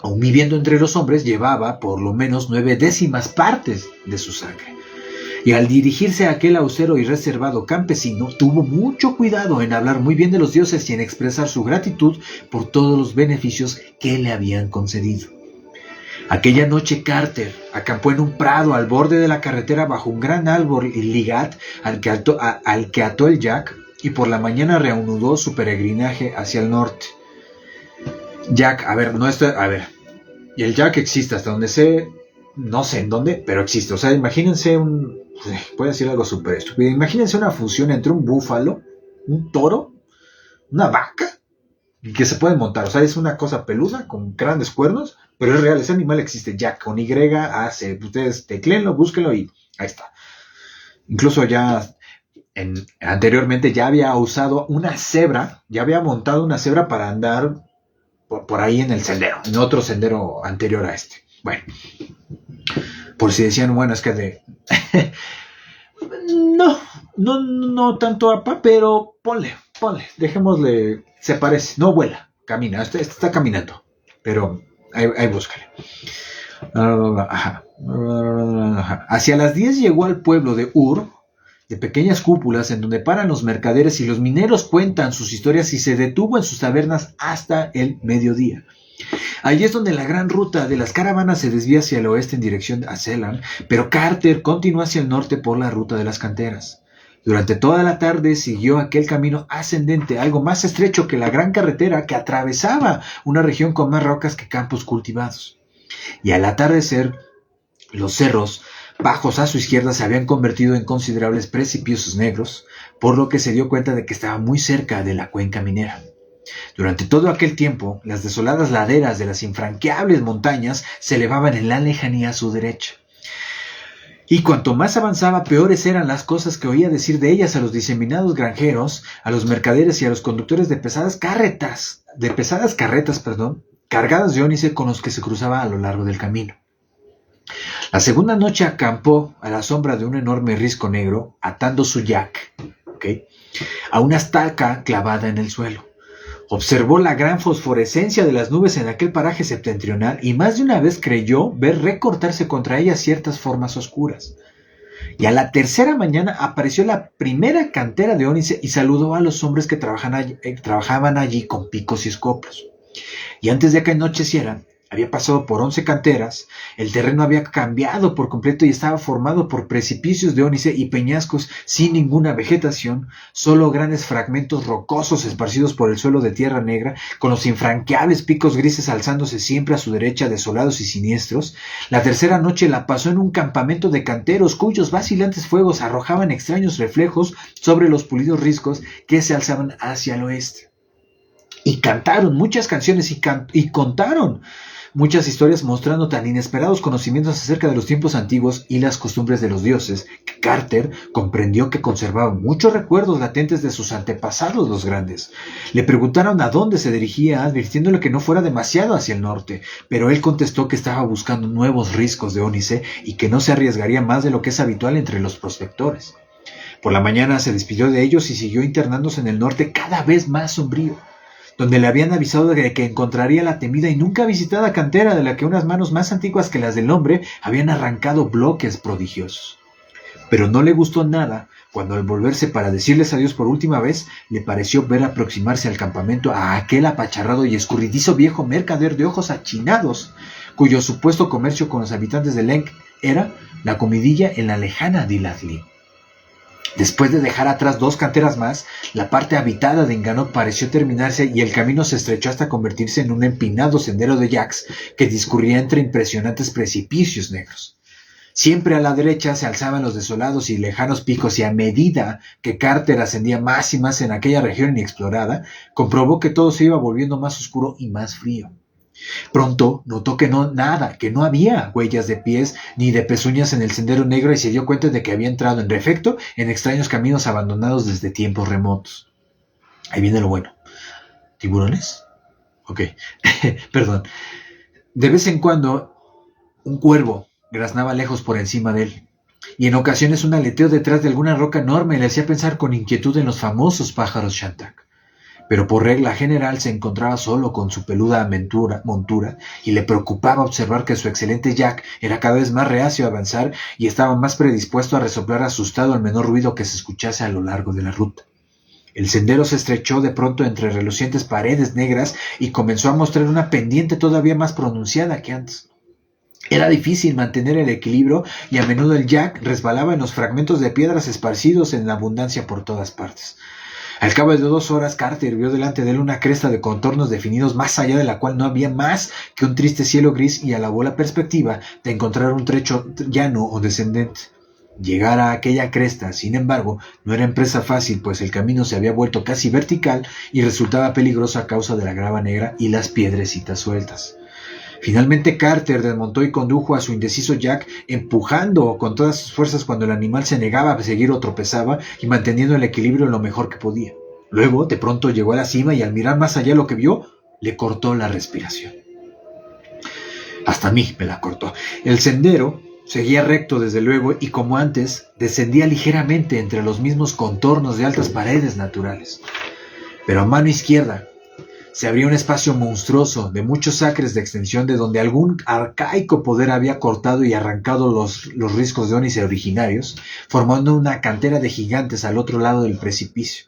aun viviendo entre los hombres, llevaba por lo menos 9/10 partes de su sangre. Y al dirigirse a aquel austero y reservado campesino, tuvo mucho cuidado en hablar muy bien de los dioses y en expresar su gratitud por todos los beneficios que le habían concedido. Aquella noche Carter acampó en un prado al borde de la carretera bajo un gran árbol ligat al que ató el Jack, y por la mañana reanudó su peregrinaje hacia el norte. Jack, y el Jack existe hasta donde sé, no sé en dónde, pero existe. O sea, imagínense puedo decir algo súper estúpido, imagínense una fusión entre un búfalo, un toro, una vaca, y que se pueden montar. O sea, es una cosa peluda con grandes cuernos, pero es real, ese animal existe. Jack, con Y-A-C. Ustedes tecléenlo, búsquenlo y ahí está. Incluso ya anteriormente ya había usado una cebra, ya había montado una cebra para andar por ahí en el sendero, en otro sendero anterior a este. Bueno, por si decían, bueno, es que de... no tanto APA, pero ponle, dejémosle, se parece, no vuela, camina, este está caminando, pero ahí búscale. Ajá. Hacia las 10 llegó al pueblo de Ur, de pequeñas cúpulas en donde paran los mercaderes y los mineros cuentan sus historias, y se detuvo en sus tabernas hasta el mediodía. Allí es donde la gran ruta de las caravanas se desvía hacia el oeste en dirección a Ceylon, pero Carter continuó hacia el norte por la ruta de las canteras. Durante toda la tarde siguió aquel camino ascendente, algo más estrecho que la gran carretera que atravesaba una región con más rocas que campos cultivados. Y al atardecer, los cerros bajos a su izquierda se habían convertido en considerables precipicios negros, por lo que se dio cuenta de que estaba muy cerca de la cuenca minera. Durante todo aquel tiempo, las desoladas laderas de las infranqueables montañas se elevaban en la lejanía a su derecha. Y cuanto más avanzaba, peores eran las cosas que oía decir de ellas a los diseminados granjeros, a los mercaderes y a los conductores de pesadas carretas, cargadas de ónice con los que se cruzaba a lo largo del camino. La segunda noche acampó a la sombra de un enorme risco negro, atando su Jack, a una estaca clavada en el suelo. Observó la gran fosforescencia de las nubes en aquel paraje septentrional y más de una vez creyó ver recortarse contra ellas ciertas formas oscuras. Y a la tercera mañana apareció la primera cantera de ónice y saludó a los hombres que trabajaban allí con picos y escoplos. Y antes de que anocheciera, había pasado por 11 canteras, el terreno había cambiado por completo y estaba formado por precipicios de ónice y peñascos sin ninguna vegetación, solo grandes fragmentos rocosos esparcidos por el suelo de tierra negra, con los infranqueables picos grises alzándose siempre a su derecha, desolados y siniestros. La tercera noche la pasó en un campamento de canteros cuyos vacilantes fuegos arrojaban extraños reflejos sobre los pulidos riscos que se alzaban hacia el oeste. Y cantaron muchas canciones y contaron muchas historias mostrando tan inesperados conocimientos acerca de los tiempos antiguos y las costumbres de los dioses, que Carter comprendió que conservaban muchos recuerdos latentes de sus antepasados los grandes. Le preguntaron a dónde se dirigía, advirtiéndole que no fuera demasiado hacia el norte, pero él contestó que estaba buscando nuevos riscos de ónice y que no se arriesgaría más de lo que es habitual entre los prospectores. Por la mañana se despidió de ellos y siguió internándose en el norte cada vez más sombrío, donde le habían avisado de que encontraría la temida y nunca visitada cantera de la que unas manos más antiguas que las del hombre habían arrancado bloques prodigiosos. Pero no le gustó nada cuando, al volverse para decirles adiós por última vez, le pareció ver aproximarse al campamento a aquel apacharrado y escurridizo viejo mercader de ojos achinados, cuyo supuesto comercio con los habitantes de Lenk era la comidilla en la lejana Dilatli. Después de dejar atrás 2 canteras más, la parte habitada de Inganok pareció terminarse y el camino se estrechó hasta convertirse en un empinado sendero de yaks que discurría entre impresionantes precipicios negros. Siempre a la derecha se alzaban los desolados y lejanos picos, y a medida que Carter ascendía más y más en aquella región inexplorada, comprobó que todo se iba volviendo más oscuro y más frío. Pronto notó que no había huellas de pies ni de pezuñas en el sendero negro, y se dio cuenta de que había entrado en efecto en extraños caminos abandonados desde tiempos remotos. Ahí viene lo bueno. ¿Tiburones? Ok, perdón. De vez en cuando, un cuervo graznaba lejos por encima de él, y en ocasiones un aleteo detrás de alguna roca enorme le hacía pensar con inquietud en los famosos pájaros Shantak. Pero por regla general se encontraba solo con su peluda montura y le preocupaba observar que su excelente Jack era cada vez más reacio a avanzar y estaba más predispuesto a resoplar asustado al menor ruido que se escuchase a lo largo de la ruta. El sendero se estrechó de pronto entre relucientes paredes negras y comenzó a mostrar una pendiente todavía más pronunciada que antes. Era difícil mantener el equilibrio y a menudo el Jack resbalaba en los fragmentos de piedras esparcidos en abundancia por todas partes. Al cabo de 2 horas, Carter vio delante de él una cresta de contornos definidos más allá de la cual no había más que un triste cielo gris y alabó la perspectiva de encontrar un trecho llano o descendente. Llegar a aquella cresta, sin embargo, no era empresa fácil, pues el camino se había vuelto casi vertical y resultaba peligroso a causa de la grava negra y las piedrecitas sueltas. Finalmente Carter desmontó y condujo a su indeciso Jack, empujando con todas sus fuerzas cuando el animal se negaba a seguir o tropezaba y manteniendo el equilibrio lo mejor que podía. Luego, de pronto llegó a la cima y al mirar más allá lo que vio, le cortó la respiración. Hasta a mí me la cortó. El sendero seguía recto desde luego y como antes, descendía ligeramente entre los mismos contornos de altas paredes naturales. Pero a mano izquierda se abría un espacio monstruoso de muchos acres de extensión de donde algún arcaico poder había cortado y arrancado los riscos de ónice originarios, formando una cantera de gigantes al otro lado del precipicio.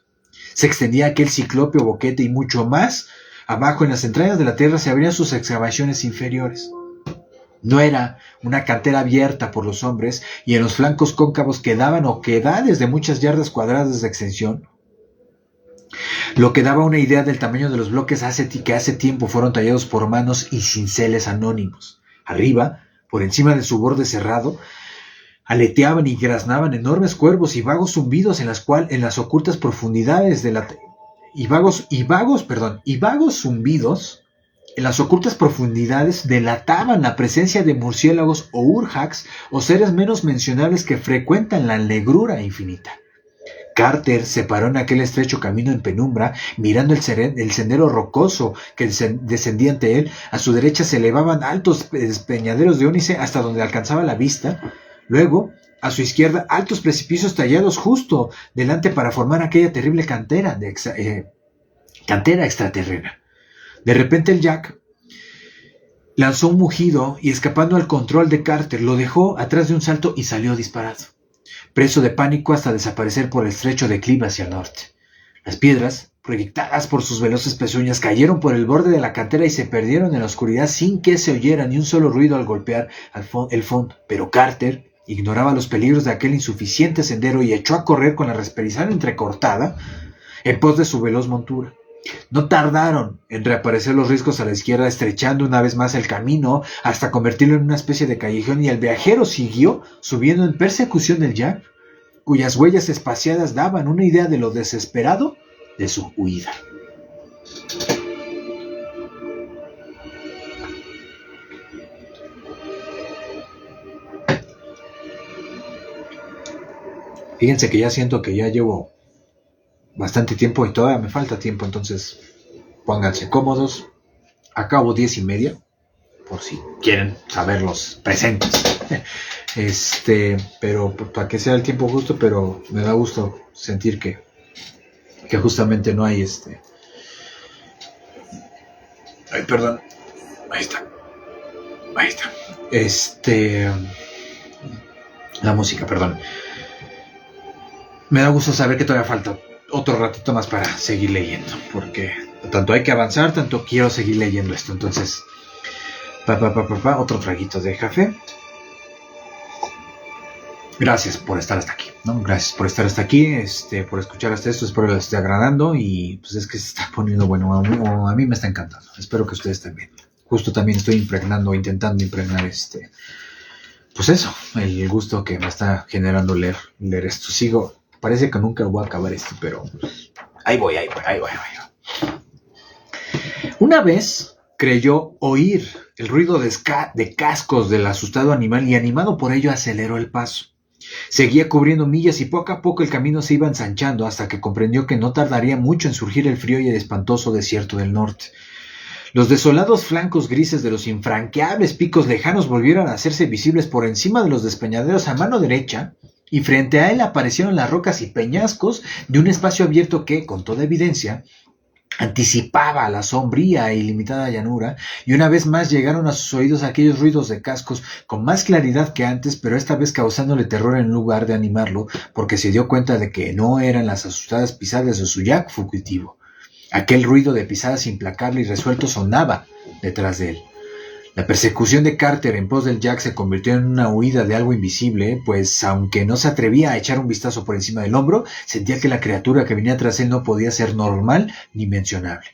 Se extendía aquel ciclópeo boquete y mucho más abajo en las entrañas de la tierra se abrían sus excavaciones inferiores. No era una cantera abierta por los hombres y en los flancos cóncavos quedaban oquedades de muchas yardas cuadradas de extensión, lo que daba una idea del tamaño de los bloques que hace tiempo fueron tallados por manos y cinceles anónimos. Arriba, por encima de su borde cerrado, aleteaban y graznaban enormes cuervos y vagos zumbidos en las ocultas profundidades de la vagos zumbidos en las ocultas profundidades delataban la presencia de murciélagos o urjaks o seres menos mencionables que frecuentan la negrura infinita. Carter se paró en aquel estrecho camino en penumbra, mirando el sendero rocoso que descendía ante él. A su derecha se elevaban altos despeñaderos de ónice hasta donde alcanzaba la vista. Luego, a su izquierda, altos precipicios tallados justo delante para formar aquella terrible cantera extraterrena. De repente el Jack lanzó un mugido y escapando al control de Carter, lo dejó atrás de un salto y salió disparado, preso de pánico hasta desaparecer por el estrecho declive hacia el norte. Las piedras, proyectadas por sus veloces pezuñas, cayeron por el borde de la cantera y se perdieron en la oscuridad sin que se oyera ni un solo ruido al golpear el fondo. Pero Carter ignoraba los peligros de aquel insuficiente sendero y echó a correr con la respiración entrecortada en pos de su veloz montura. No tardaron en reaparecer los riscos a la izquierda, estrechando una vez más el camino hasta convertirlo en una especie de callejón, y el viajero siguió subiendo en persecución del Jack, cuyas huellas espaciadas daban una idea de lo desesperado de su huida. Fíjense que ya siento que ya llevo bastante tiempo y todavía me falta tiempo, entonces pónganse cómodos. Acabo 10:30, por si quieren saber los presentes. Pero para que sea el tiempo justo, pero me da gusto sentir que justamente no hay Ay, perdón. Ahí está. La música, perdón. Me da gusto saber que todavía falta otro ratito más para seguir leyendo, porque tanto hay que avanzar, tanto quiero seguir leyendo esto. Entonces, otro traguito de café. Gracias por estar hasta aquí, ¿no? Gracias por estar hasta aquí, por escuchar hasta esto. Espero que les esté agradando y pues es que se está poniendo bueno. A mí me está encantando. Espero que ustedes también. Justo también estoy intentando impregnar pues eso, el gusto que me está generando leer esto. Parece que nunca voy a acabar esto, pero ahí voy. Una vez creyó oír el ruido de cascos del asustado animal y animado por ello aceleró el paso. Seguía cubriendo millas y poco a poco el camino se iba ensanchando hasta que comprendió que no tardaría mucho en surgir el frío y el espantoso desierto del norte. Los desolados flancos grises de los infranqueables picos lejanos volvieron a hacerse visibles por encima de los despeñaderos a mano derecha, y frente a él aparecieron las rocas y peñascos de un espacio abierto que, con toda evidencia, anticipaba la sombría e ilimitada llanura, y una vez más llegaron a sus oídos aquellos ruidos de cascos con más claridad que antes, pero esta vez causándole terror en lugar de animarlo, porque se dio cuenta de que no eran las asustadas pisadas de su Jack fugitivo. Aquel ruido de pisadas implacable y resuelto sonaba detrás de él. La persecución de Carter en pos del Jack se convirtió en una huida de algo invisible, pues aunque no se atrevía a echar un vistazo por encima del hombro, sentía que la criatura que venía tras él no podía ser normal ni mencionable.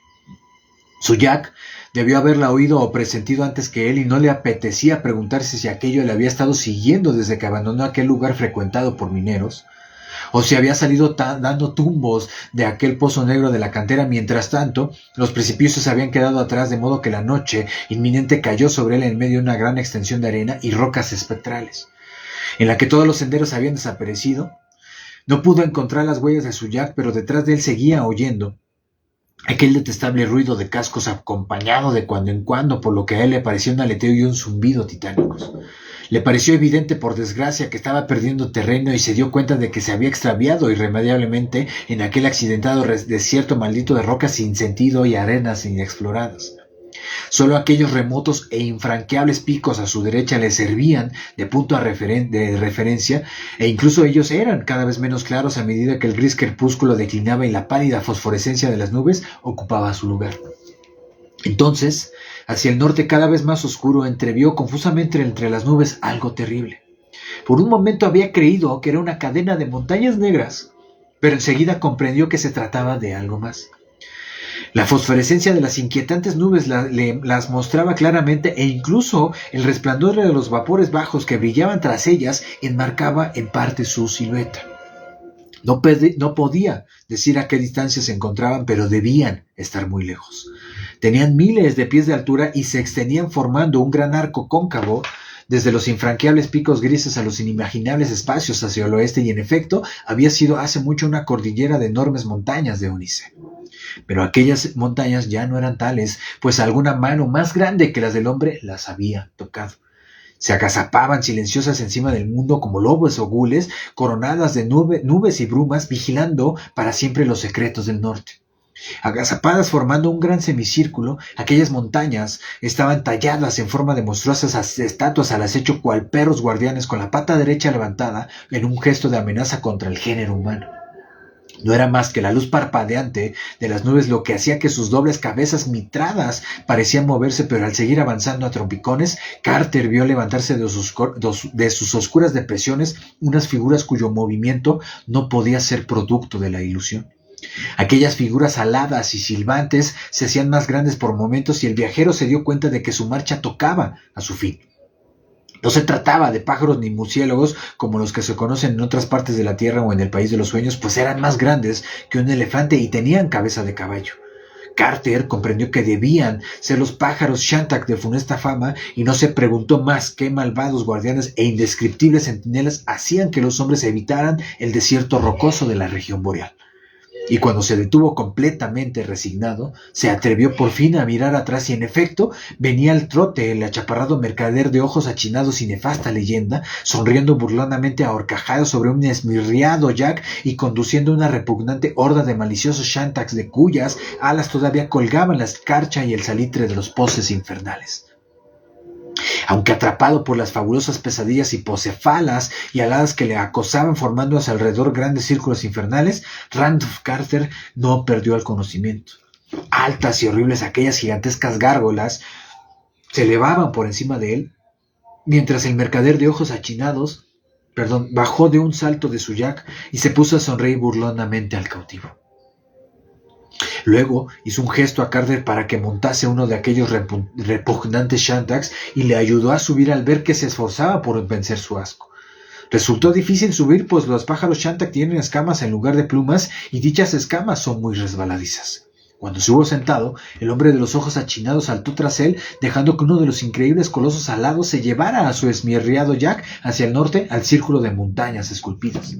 Su Jack debió haberla oído o presentido antes que él y no le apetecía preguntarse si aquello le había estado siguiendo desde que abandonó aquel lugar frecuentado por mineros, o si había salido dando tumbos de aquel pozo negro de la cantera. Mientras tanto, los precipicios se habían quedado atrás, de modo que la noche inminente cayó sobre él en medio de una gran extensión de arena y rocas espectrales, en la que todos los senderos habían desaparecido. No pudo encontrar las huellas de su Jack, pero detrás de él seguía oyendo aquel detestable ruido de cascos, acompañado de cuando en cuando, por lo que a él le parecía un aleteo y un zumbido titánicos. Le pareció evidente, por desgracia, que estaba perdiendo terreno y se dio cuenta de que se había extraviado irremediablemente en aquel accidentado desierto maldito de rocas sin sentido y arenas inexploradas. Solo aquellos remotos e infranqueables picos a su derecha le servían de punto de referencia, e incluso ellos eran cada vez menos claros a medida que el gris crepúsculo declinaba y la pálida fosforescencia de las nubes ocupaba su lugar. Entonces, hacia el norte, cada vez más oscuro, entrevió confusamente entre las nubes algo terrible. Por un momento había creído que era una cadena de montañas negras, pero enseguida comprendió que se trataba de algo más. La fosforescencia de las inquietantes nubes las mostraba claramente, e incluso el resplandor de los vapores bajos que brillaban tras ellas enmarcaba en parte su silueta. No podía decir a qué distancia se encontraban, pero debían estar muy lejos. Tenían miles de pies de altura y se extendían formando un gran arco cóncavo desde los infranqueables picos grises a los inimaginables espacios hacia el oeste, y en efecto había sido hace mucho una cordillera de enormes montañas de ónice. Pero aquellas montañas ya no eran tales, pues alguna mano más grande que las del hombre las había tocado. Se agazapaban silenciosas encima del mundo como lobos o gules, coronadas de nubes y brumas, vigilando para siempre los secretos del norte. Agazapadas formando un gran semicírculo, aquellas montañas estaban talladas en forma de monstruosas estatuas al acecho, cual perros guardianes con la pata derecha levantada en un gesto de amenaza contra el género humano. No era más que la luz parpadeante de las nubes lo que hacía que sus dobles cabezas mitradas parecían moverse, pero al seguir avanzando a trompicones, Carter vio levantarse de sus oscuras depresiones unas figuras cuyo movimiento no podía ser producto de la ilusión. Aquellas figuras aladas y silbantes se hacían más grandes por momentos, y el viajero se dio cuenta de que su marcha tocaba a su fin. No se trataba de pájaros ni murciélagos como los que se conocen en otras partes de la tierra o en el país de los sueños, pues eran más grandes que un elefante y tenían cabeza de caballo. Carter comprendió que debían ser los pájaros Shantak de funesta fama, y no se preguntó más qué malvados guardianes e indescriptibles centinelas hacían que los hombres evitaran el desierto rocoso de la región boreal. Y cuando se detuvo completamente resignado, se atrevió por fin a mirar atrás, y en efecto venía al trote el achaparrado mercader de ojos achinados y nefasta leyenda, sonriendo burlonamente a horcajadas sobre un esmirriado Jack y conduciendo una repugnante horda de maliciosos Shantaks de cuyas alas todavía colgaban la escarcha y el salitre de los poces infernales. Aunque atrapado por las fabulosas pesadillas hipocefalas y aladas que le acosaban formando a su alrededor grandes círculos infernales, Randolph Carter no perdió el conocimiento. Altas y horribles aquellas gigantescas gárgolas se elevaban por encima de él, mientras el mercader de ojos achinados, bajó de un salto de su Jack y se puso a sonreír burlonamente al cautivo. Luego hizo un gesto a Carter para que montase uno de aquellos repugnantes Shantaks y le ayudó a subir al ver que se esforzaba por vencer su asco. Resultó difícil subir, pues los pájaros Shantak tienen escamas en lugar de plumas y dichas escamas son muy resbaladizas. Cuando se hubo sentado, el hombre de los ojos achinados saltó tras él, dejando que uno de los increíbles colosos alados se llevara a su esmirriado Jack hacia el norte al círculo de montañas esculpidas.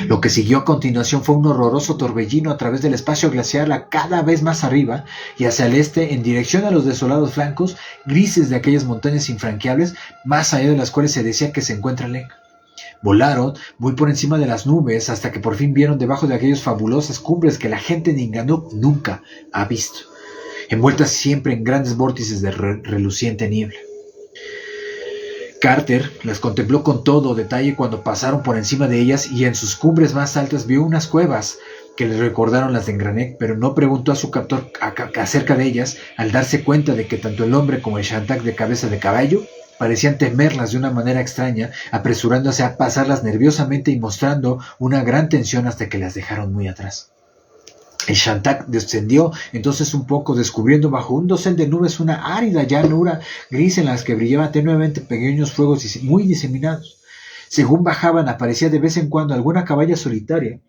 Lo que siguió a continuación fue un horroroso torbellino a través del espacio glacial cada vez más arriba y hacia el este en dirección a los desolados flancos grises de aquellas montañas infranqueables más allá de las cuales se decía que se encuentra Leng. Volaron muy por encima de las nubes hasta que por fin vieron debajo de aquellas fabulosas cumbres que la gente de Inganuk nunca ha visto, envueltas siempre en grandes vórtices de reluciente niebla. Carter las contempló con todo detalle cuando pasaron por encima de ellas y en sus cumbres más altas vio unas cuevas que le recordaron las de Engranek, pero no preguntó a su captor acerca de ellas al darse cuenta de que tanto el hombre como el Shantak de cabeza de caballo parecían temerlas de una manera extraña, apresurándose a pasarlas nerviosamente y mostrando una gran tensión hasta que las dejaron muy atrás. El Shantak descendió entonces un poco, descubriendo bajo un dosel de nubes una árida llanura gris en las que brillaban tenuemente pequeños fuegos muy diseminados. Según bajaban, aparecía de vez en cuando alguna caballa solitaria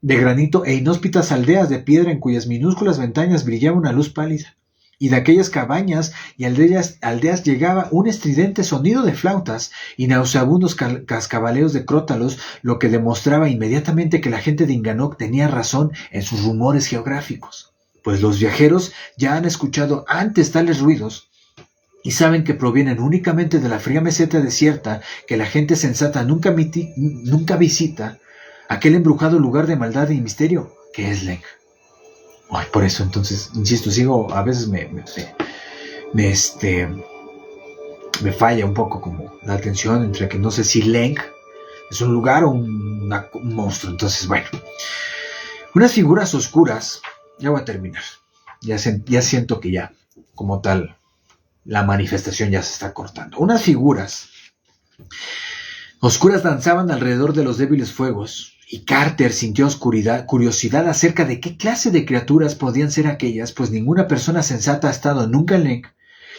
de granito e inhóspitas aldeas de piedra en cuyas minúsculas ventanas brillaba una luz pálida. Y de aquellas cabañas y aldeas llegaba un estridente sonido de flautas y nauseabundos cascabeleos de crótalos, lo que demostraba inmediatamente que la gente de Inganok tenía razón en sus rumores geográficos, pues los viajeros ya han escuchado antes tales ruidos y saben que provienen únicamente de la fría meseta desierta que la gente sensata nunca visita, aquel embrujado lugar de maldad y misterio que es Leng. Ay, por eso, entonces, insisto, a veces me falla un poco como la atención entre que no sé si Leng es un lugar o un monstruo. Entonces, bueno, unas figuras oscuras, ya voy a terminar, ya siento que ya, como tal, la manifestación ya se está cortando. Unas figuras oscuras danzaban alrededor de los débiles fuegos, y Carter sintió curiosidad acerca de qué clase de criaturas podían ser aquellas, pues ninguna persona sensata ha estado nunca en Leng,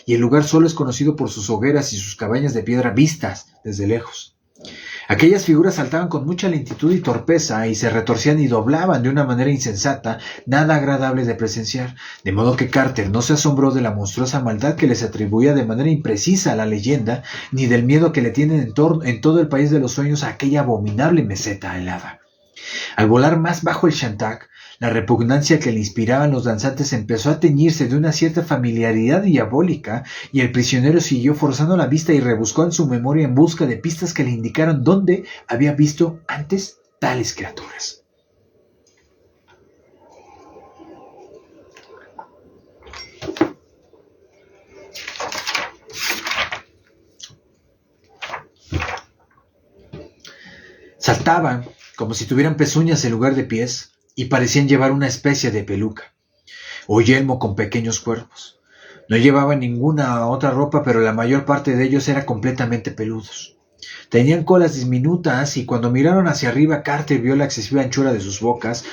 y el lugar solo es conocido por sus hogueras y sus cabañas de piedra vistas desde lejos. Aquellas figuras saltaban con mucha lentitud y torpeza y se retorcían y doblaban de una manera insensata, nada agradable de presenciar, de modo que Carter no se asombró de la monstruosa maldad que les atribuía de manera imprecisa a la leyenda, ni del miedo que le tienen en todo el país de los sueños a aquella abominable meseta helada. Al volar más bajo el Shantak, la repugnancia que le inspiraban los danzantes empezó a teñirse de una cierta familiaridad diabólica, y el prisionero siguió forzando la vista y rebuscó en su memoria en busca de pistas que le indicaron dónde había visto antes tales criaturas. Saltaban como si tuvieran pezuñas en lugar de pies, y parecían llevar una especie de peluca, o yelmo con pequeños cuerpos. No llevaban ninguna otra ropa, pero la mayor parte de ellos eran completamente peludos. Tenían colas diminutas, y cuando miraron hacia arriba, Carter vio la excesiva anchura de sus bocas.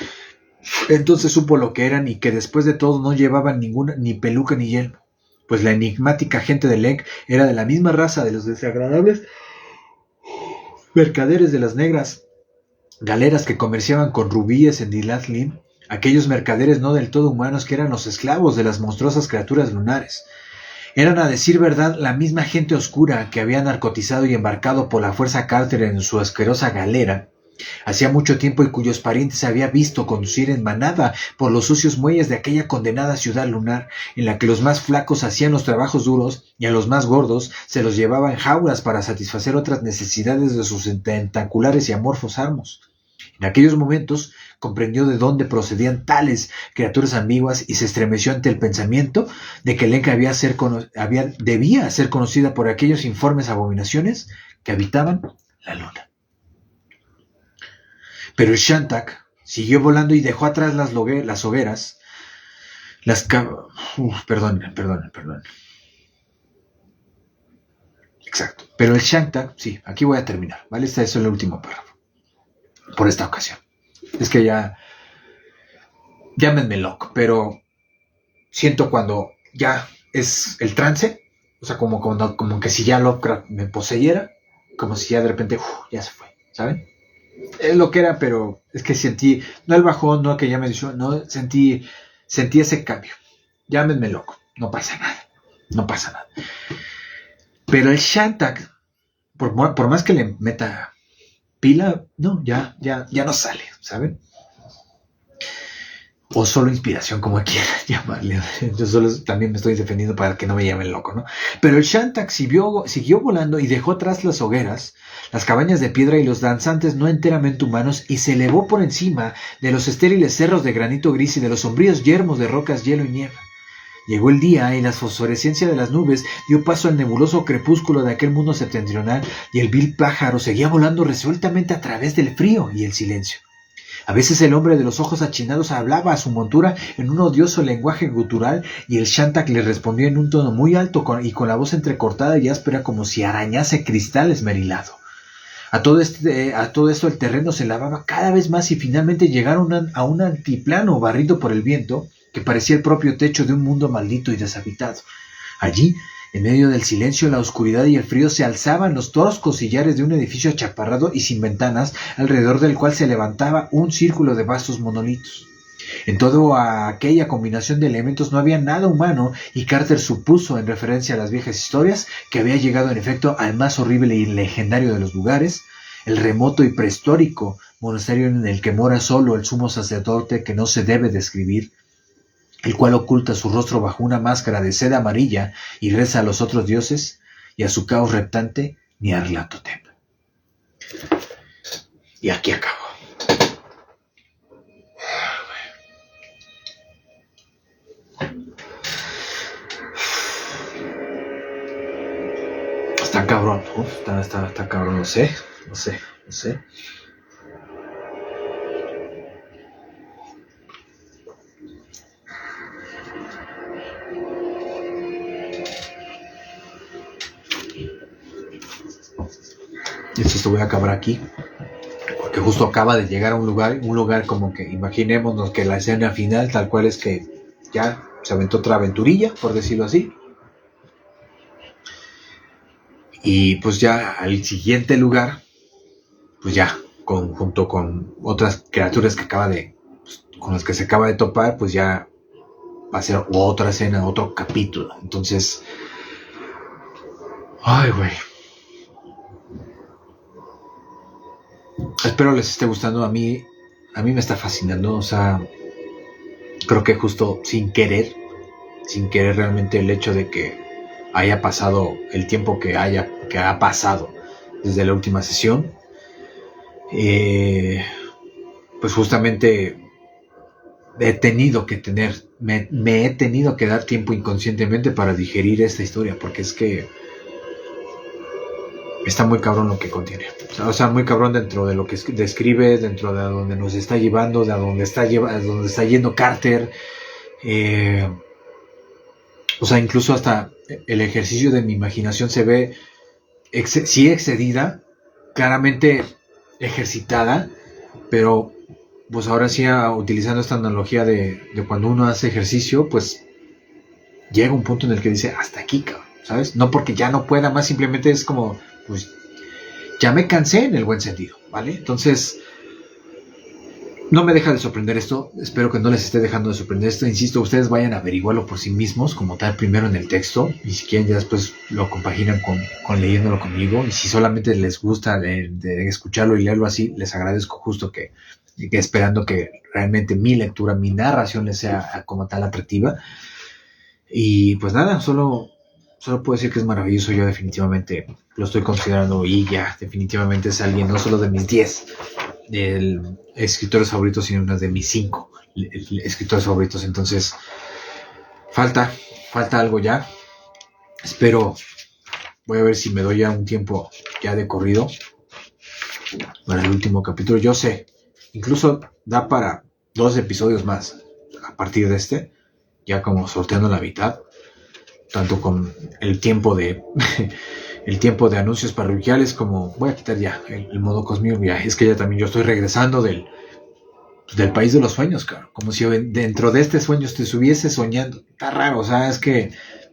Entonces supo lo que eran, y que después de todo no llevaban ninguna, ni peluca ni yelmo, pues la enigmática gente de Leng era de la misma raza de los desagradables mercaderes de las negras galeras que comerciaban con rubíes en Dilatlin, aquellos mercaderes no del todo humanos que eran los esclavos de las monstruosas criaturas lunares. Eran, a decir verdad, la misma gente oscura que había narcotizado y embarcado por la fuerza Carter en su asquerosa galera hacía mucho tiempo, y cuyos parientes había visto conducir en manada por los sucios muelles de aquella condenada ciudad lunar, en la que los más flacos hacían los trabajos duros y a los más gordos se los llevaba en jaulas para satisfacer otras necesidades de sus tentaculares y amorfos amos. En aquellos momentos comprendió de dónde procedían tales criaturas ambiguas y se estremeció ante el pensamiento de que Leng debía ser conocida por aquellos informes abominaciones que habitaban la luna. Pero el Shantak siguió volando y dejó atrás las hogueras, perdón. Exacto. Pero el Shantak, sí, aquí voy a terminar, ¿vale? Este es el último párrafo por esta ocasión. Es que ya, llámenme loco, pero siento cuando ya es el trance, o sea, como que si ya Lovecraft me poseyera, como si ya de repente, ya se fue, ¿saben? Es lo que era, pero es que sentí, no el bajón, no que ya me dijo, no, sentí ese cambio. Llámenme loco, no pasa nada. Pero el Shantak, por más que le meta pila, no, ya no sale, ¿saben? O solo inspiración, como quieran llamarle. Yo solo también me estoy defendiendo para que no me llamen loco, ¿no? Pero el Shantak siguió volando y dejó atrás las hogueras, las cabañas de piedra y los danzantes no enteramente humanos, y se elevó por encima de los estériles cerros de granito gris y de los sombríos yermos de rocas, hielo y nieve. Llegó el día y la fosforescencia de las nubes dio paso al nebuloso crepúsculo de aquel mundo septentrional, y el vil pájaro seguía volando resueltamente a través del frío y el silencio. A veces el hombre de los ojos achinados hablaba a su montura en un odioso lenguaje gutural, y el Shantak le respondía en un tono muy alto y con la voz entrecortada y áspera como si arañase cristal esmerilado. A todo esto el terreno se lavaba cada vez más y finalmente llegaron a un altiplano barrido por el viento que parecía el propio techo de un mundo maldito y deshabitado. Allí, en medio del silencio, la oscuridad y el frío, se alzaban los toscos sillares de un edificio achaparrado y sin ventanas, alrededor del cual se levantaba un círculo de vastos monolitos. En toda aquella combinación de elementos no había nada humano, y Carter supuso, en referencia a las viejas historias, que había llegado en efecto al más horrible y legendario de los lugares, el remoto y prehistórico monasterio en el que mora solo el sumo sacerdote que no se debe describir, el cual oculta su rostro bajo una máscara de seda amarilla y reza a los otros dioses y a su caos reptante Nyarlathotep. Y aquí acabo. Está cabrón, está cabrón, no sé. Esto voy a acabar aquí, porque justo acaba de llegar a un lugar como que imaginémonos que la escena final tal cual es que ya se aventó otra aventurilla, por decirlo así, y pues ya al siguiente lugar, pues ya junto con otras criaturas que con las que se acaba de topar, pues ya va a ser otra escena, otro capítulo. Entonces, ay, güey, espero les esté gustando. A mí me está fascinando. O sea, creo que justo sin querer realmente, el hecho de que haya pasado el tiempo que ha pasado desde la última sesión, pues justamente me he tenido que dar tiempo inconscientemente para digerir esta historia, porque es que está muy cabrón lo que contiene. O sea, muy cabrón dentro de lo que describe, dentro de a donde nos está llevando, de a donde está yendo Carter. O sea, incluso hasta el ejercicio de mi imaginación se ve sí excedida, claramente ejercitada, pero pues ahora sí, utilizando esta analogía de cuando uno hace ejercicio, pues llega un punto en el que dice, hasta aquí, cabrón, ¿sabes? No porque ya no pueda más, simplemente es como, pues ya me cansé, en el buen sentido, ¿vale? Entonces, no me deja de sorprender esto. Espero que no les esté dejando de sorprender esto. Insisto, ustedes vayan a averiguarlo por sí mismos, como tal, primero en el texto, y si quieren ya después lo compaginan con leyéndolo conmigo. Y si solamente les gusta de escucharlo y leerlo así, les agradezco justo que esperando que realmente mi lectura, mi narración les sea como tal atractiva. Y pues nada, solo puedo decir que es maravilloso. Yo definitivamente lo estoy considerando, y ya definitivamente es alguien no solo de mis 10 escritores favoritos, sino una de mis 5 escritores favoritos. Entonces falta algo ya. Espero, voy a ver si me doy ya un tiempo ya de corrido para el último capítulo. Yo sé, incluso da para 2 episodios más a partir de este, ya como sorteando la mitad, tanto con el tiempo de el tiempo de anuncios parroquiales, como voy a quitar ya el modo Cosmio. Ya es que ya también yo estoy regresando del país de los sueños, claro, como si dentro de este sueño te estuviese soñando. Está raro, o sea, es que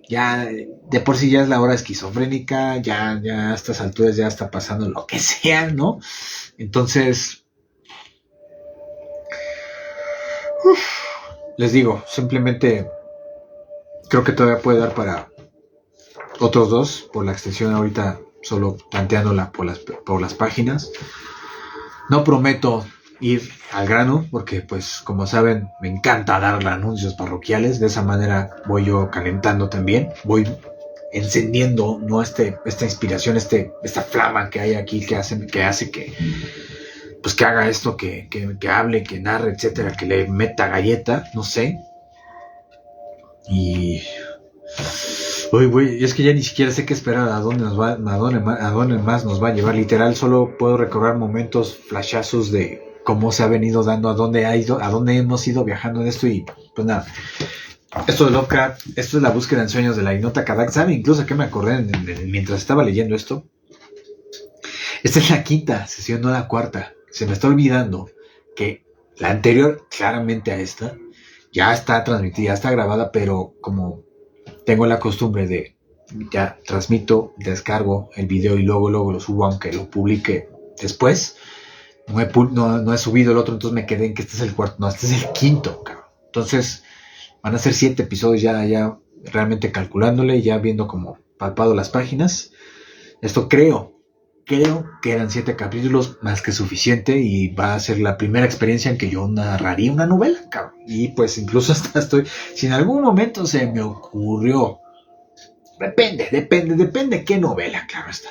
ya de por sí ya es la hora esquizofrénica, ya a estas alturas ya está pasando lo que sea, ¿no? Entonces, les digo, simplemente creo que todavía puede dar para otros 2 por la extensión ahorita, solo planteándola por las páginas. No prometo ir al grano, porque pues como saben, me encanta dar anuncios parroquiales. De esa manera voy yo calentando también, voy encendiendo, ¿no? Esta inspiración, esta flama que hay aquí que hace que, pues que haga esto, que hable, que narre, etcétera, que le meta galleta, no sé. Y uy, es que ya ni siquiera sé qué esperar, a dónde más nos va a llevar. Literal, solo puedo recordar momentos, flashazos de cómo se ha venido dando, a dónde hemos ido viajando en esto. Y pues nada, esto de Lovecraft, esto es la búsqueda en sueños de la Inota Kadak. ¿Sabe incluso que me acordé mientras estaba leyendo esto? Esta es la quinta sesión, no la cuarta. Se me está olvidando que la anterior, claramente a esta, ya está transmitida, ya está grabada, pero como tengo la costumbre de ya transmito, descargo el video y luego lo subo, aunque lo publique después, no he subido el otro, entonces me quedé en que este es el cuarto, no, este es el quinto, cabrón. Entonces van a ser 7 episodios ya realmente calculándole, ya viendo como palpado las páginas. Esto creo que eran 7 capítulos, más que suficiente, y va a ser la primera experiencia en que yo narraría una novela, cabrón. Y pues incluso hasta si en algún momento se me ocurrió, depende qué novela, claro está.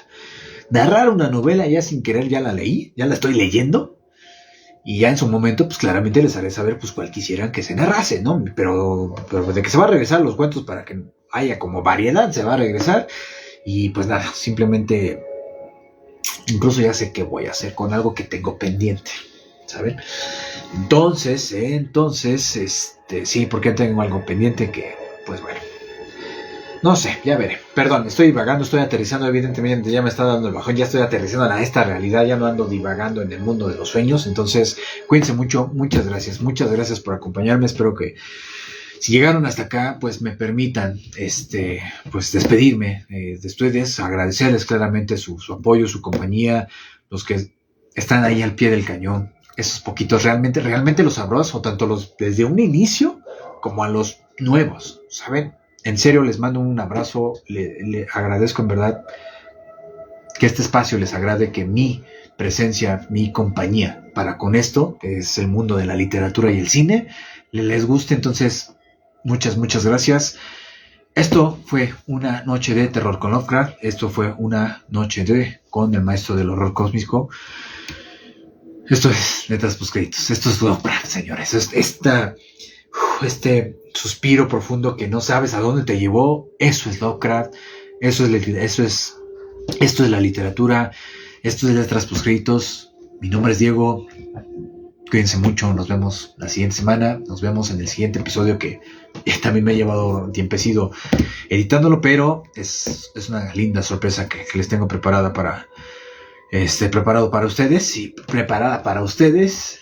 Narrar una novela ya sin querer, ya la leí, ya la estoy leyendo, y ya en su momento, pues claramente les haré saber pues cuál quisieran que se narrase, ¿no? Pero de que se va a regresar los cuentos para que haya como variedad, se va a regresar. Y pues nada, simplemente incluso ya sé qué voy a hacer con algo que tengo pendiente, ¿saben? Entonces, sí, porque tengo algo pendiente que, pues bueno, no sé, ya veré. Perdón, estoy divagando, estoy aterrizando, evidentemente ya me está dando el bajón, ya estoy aterrizando a esta realidad, ya no ando divagando en el mundo de los sueños. Entonces, cuídense mucho, muchas gracias por acompañarme. Espero que si llegaron hasta acá, pues me permitan pues despedirme de ustedes, agradecerles claramente su apoyo, su compañía, los que están ahí al pie del cañón, esos poquitos, realmente los abrazo, tanto los desde un inicio como a los nuevos, ¿saben? En serio, les mando un abrazo, le agradezco en verdad que este espacio les agrade, que mi presencia, mi compañía para con esto, que es el mundo de la literatura y el cine, les guste. Entonces, muchas gracias. Esto fue una noche de terror con Lovecraft. Esto fue una noche con el maestro del horror cósmico. Esto es Letras Postcréditos. Esto es Lovecraft, señores. Este suspiro profundo que no sabes a dónde te llevó. Eso es Lovecraft. Esto es la literatura. Esto es Letras Postcréditos. Mi nombre es Diego. Cuídense mucho, nos vemos la siguiente semana, nos vemos en el siguiente episodio, que también me ha llevado tiempecito editándolo, pero es una linda sorpresa que les tengo preparado para ustedes y preparada para ustedes,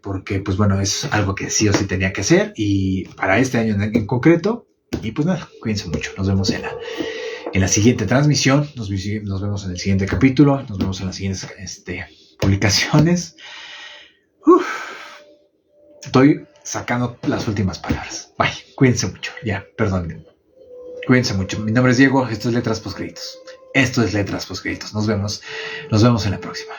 porque pues bueno, es algo que sí o sí tenía que hacer, y para este año en concreto. Y pues nada, cuídense mucho, nos vemos en la siguiente transmisión, nos vemos en el siguiente capítulo, nos vemos en las siguientes publicaciones. Estoy sacando las últimas palabras. Bye, cuídense mucho. Ya, perdón. Cuídense mucho. Mi nombre es Diego. Esto es Letras Postcréditos. Nos vemos en la próxima.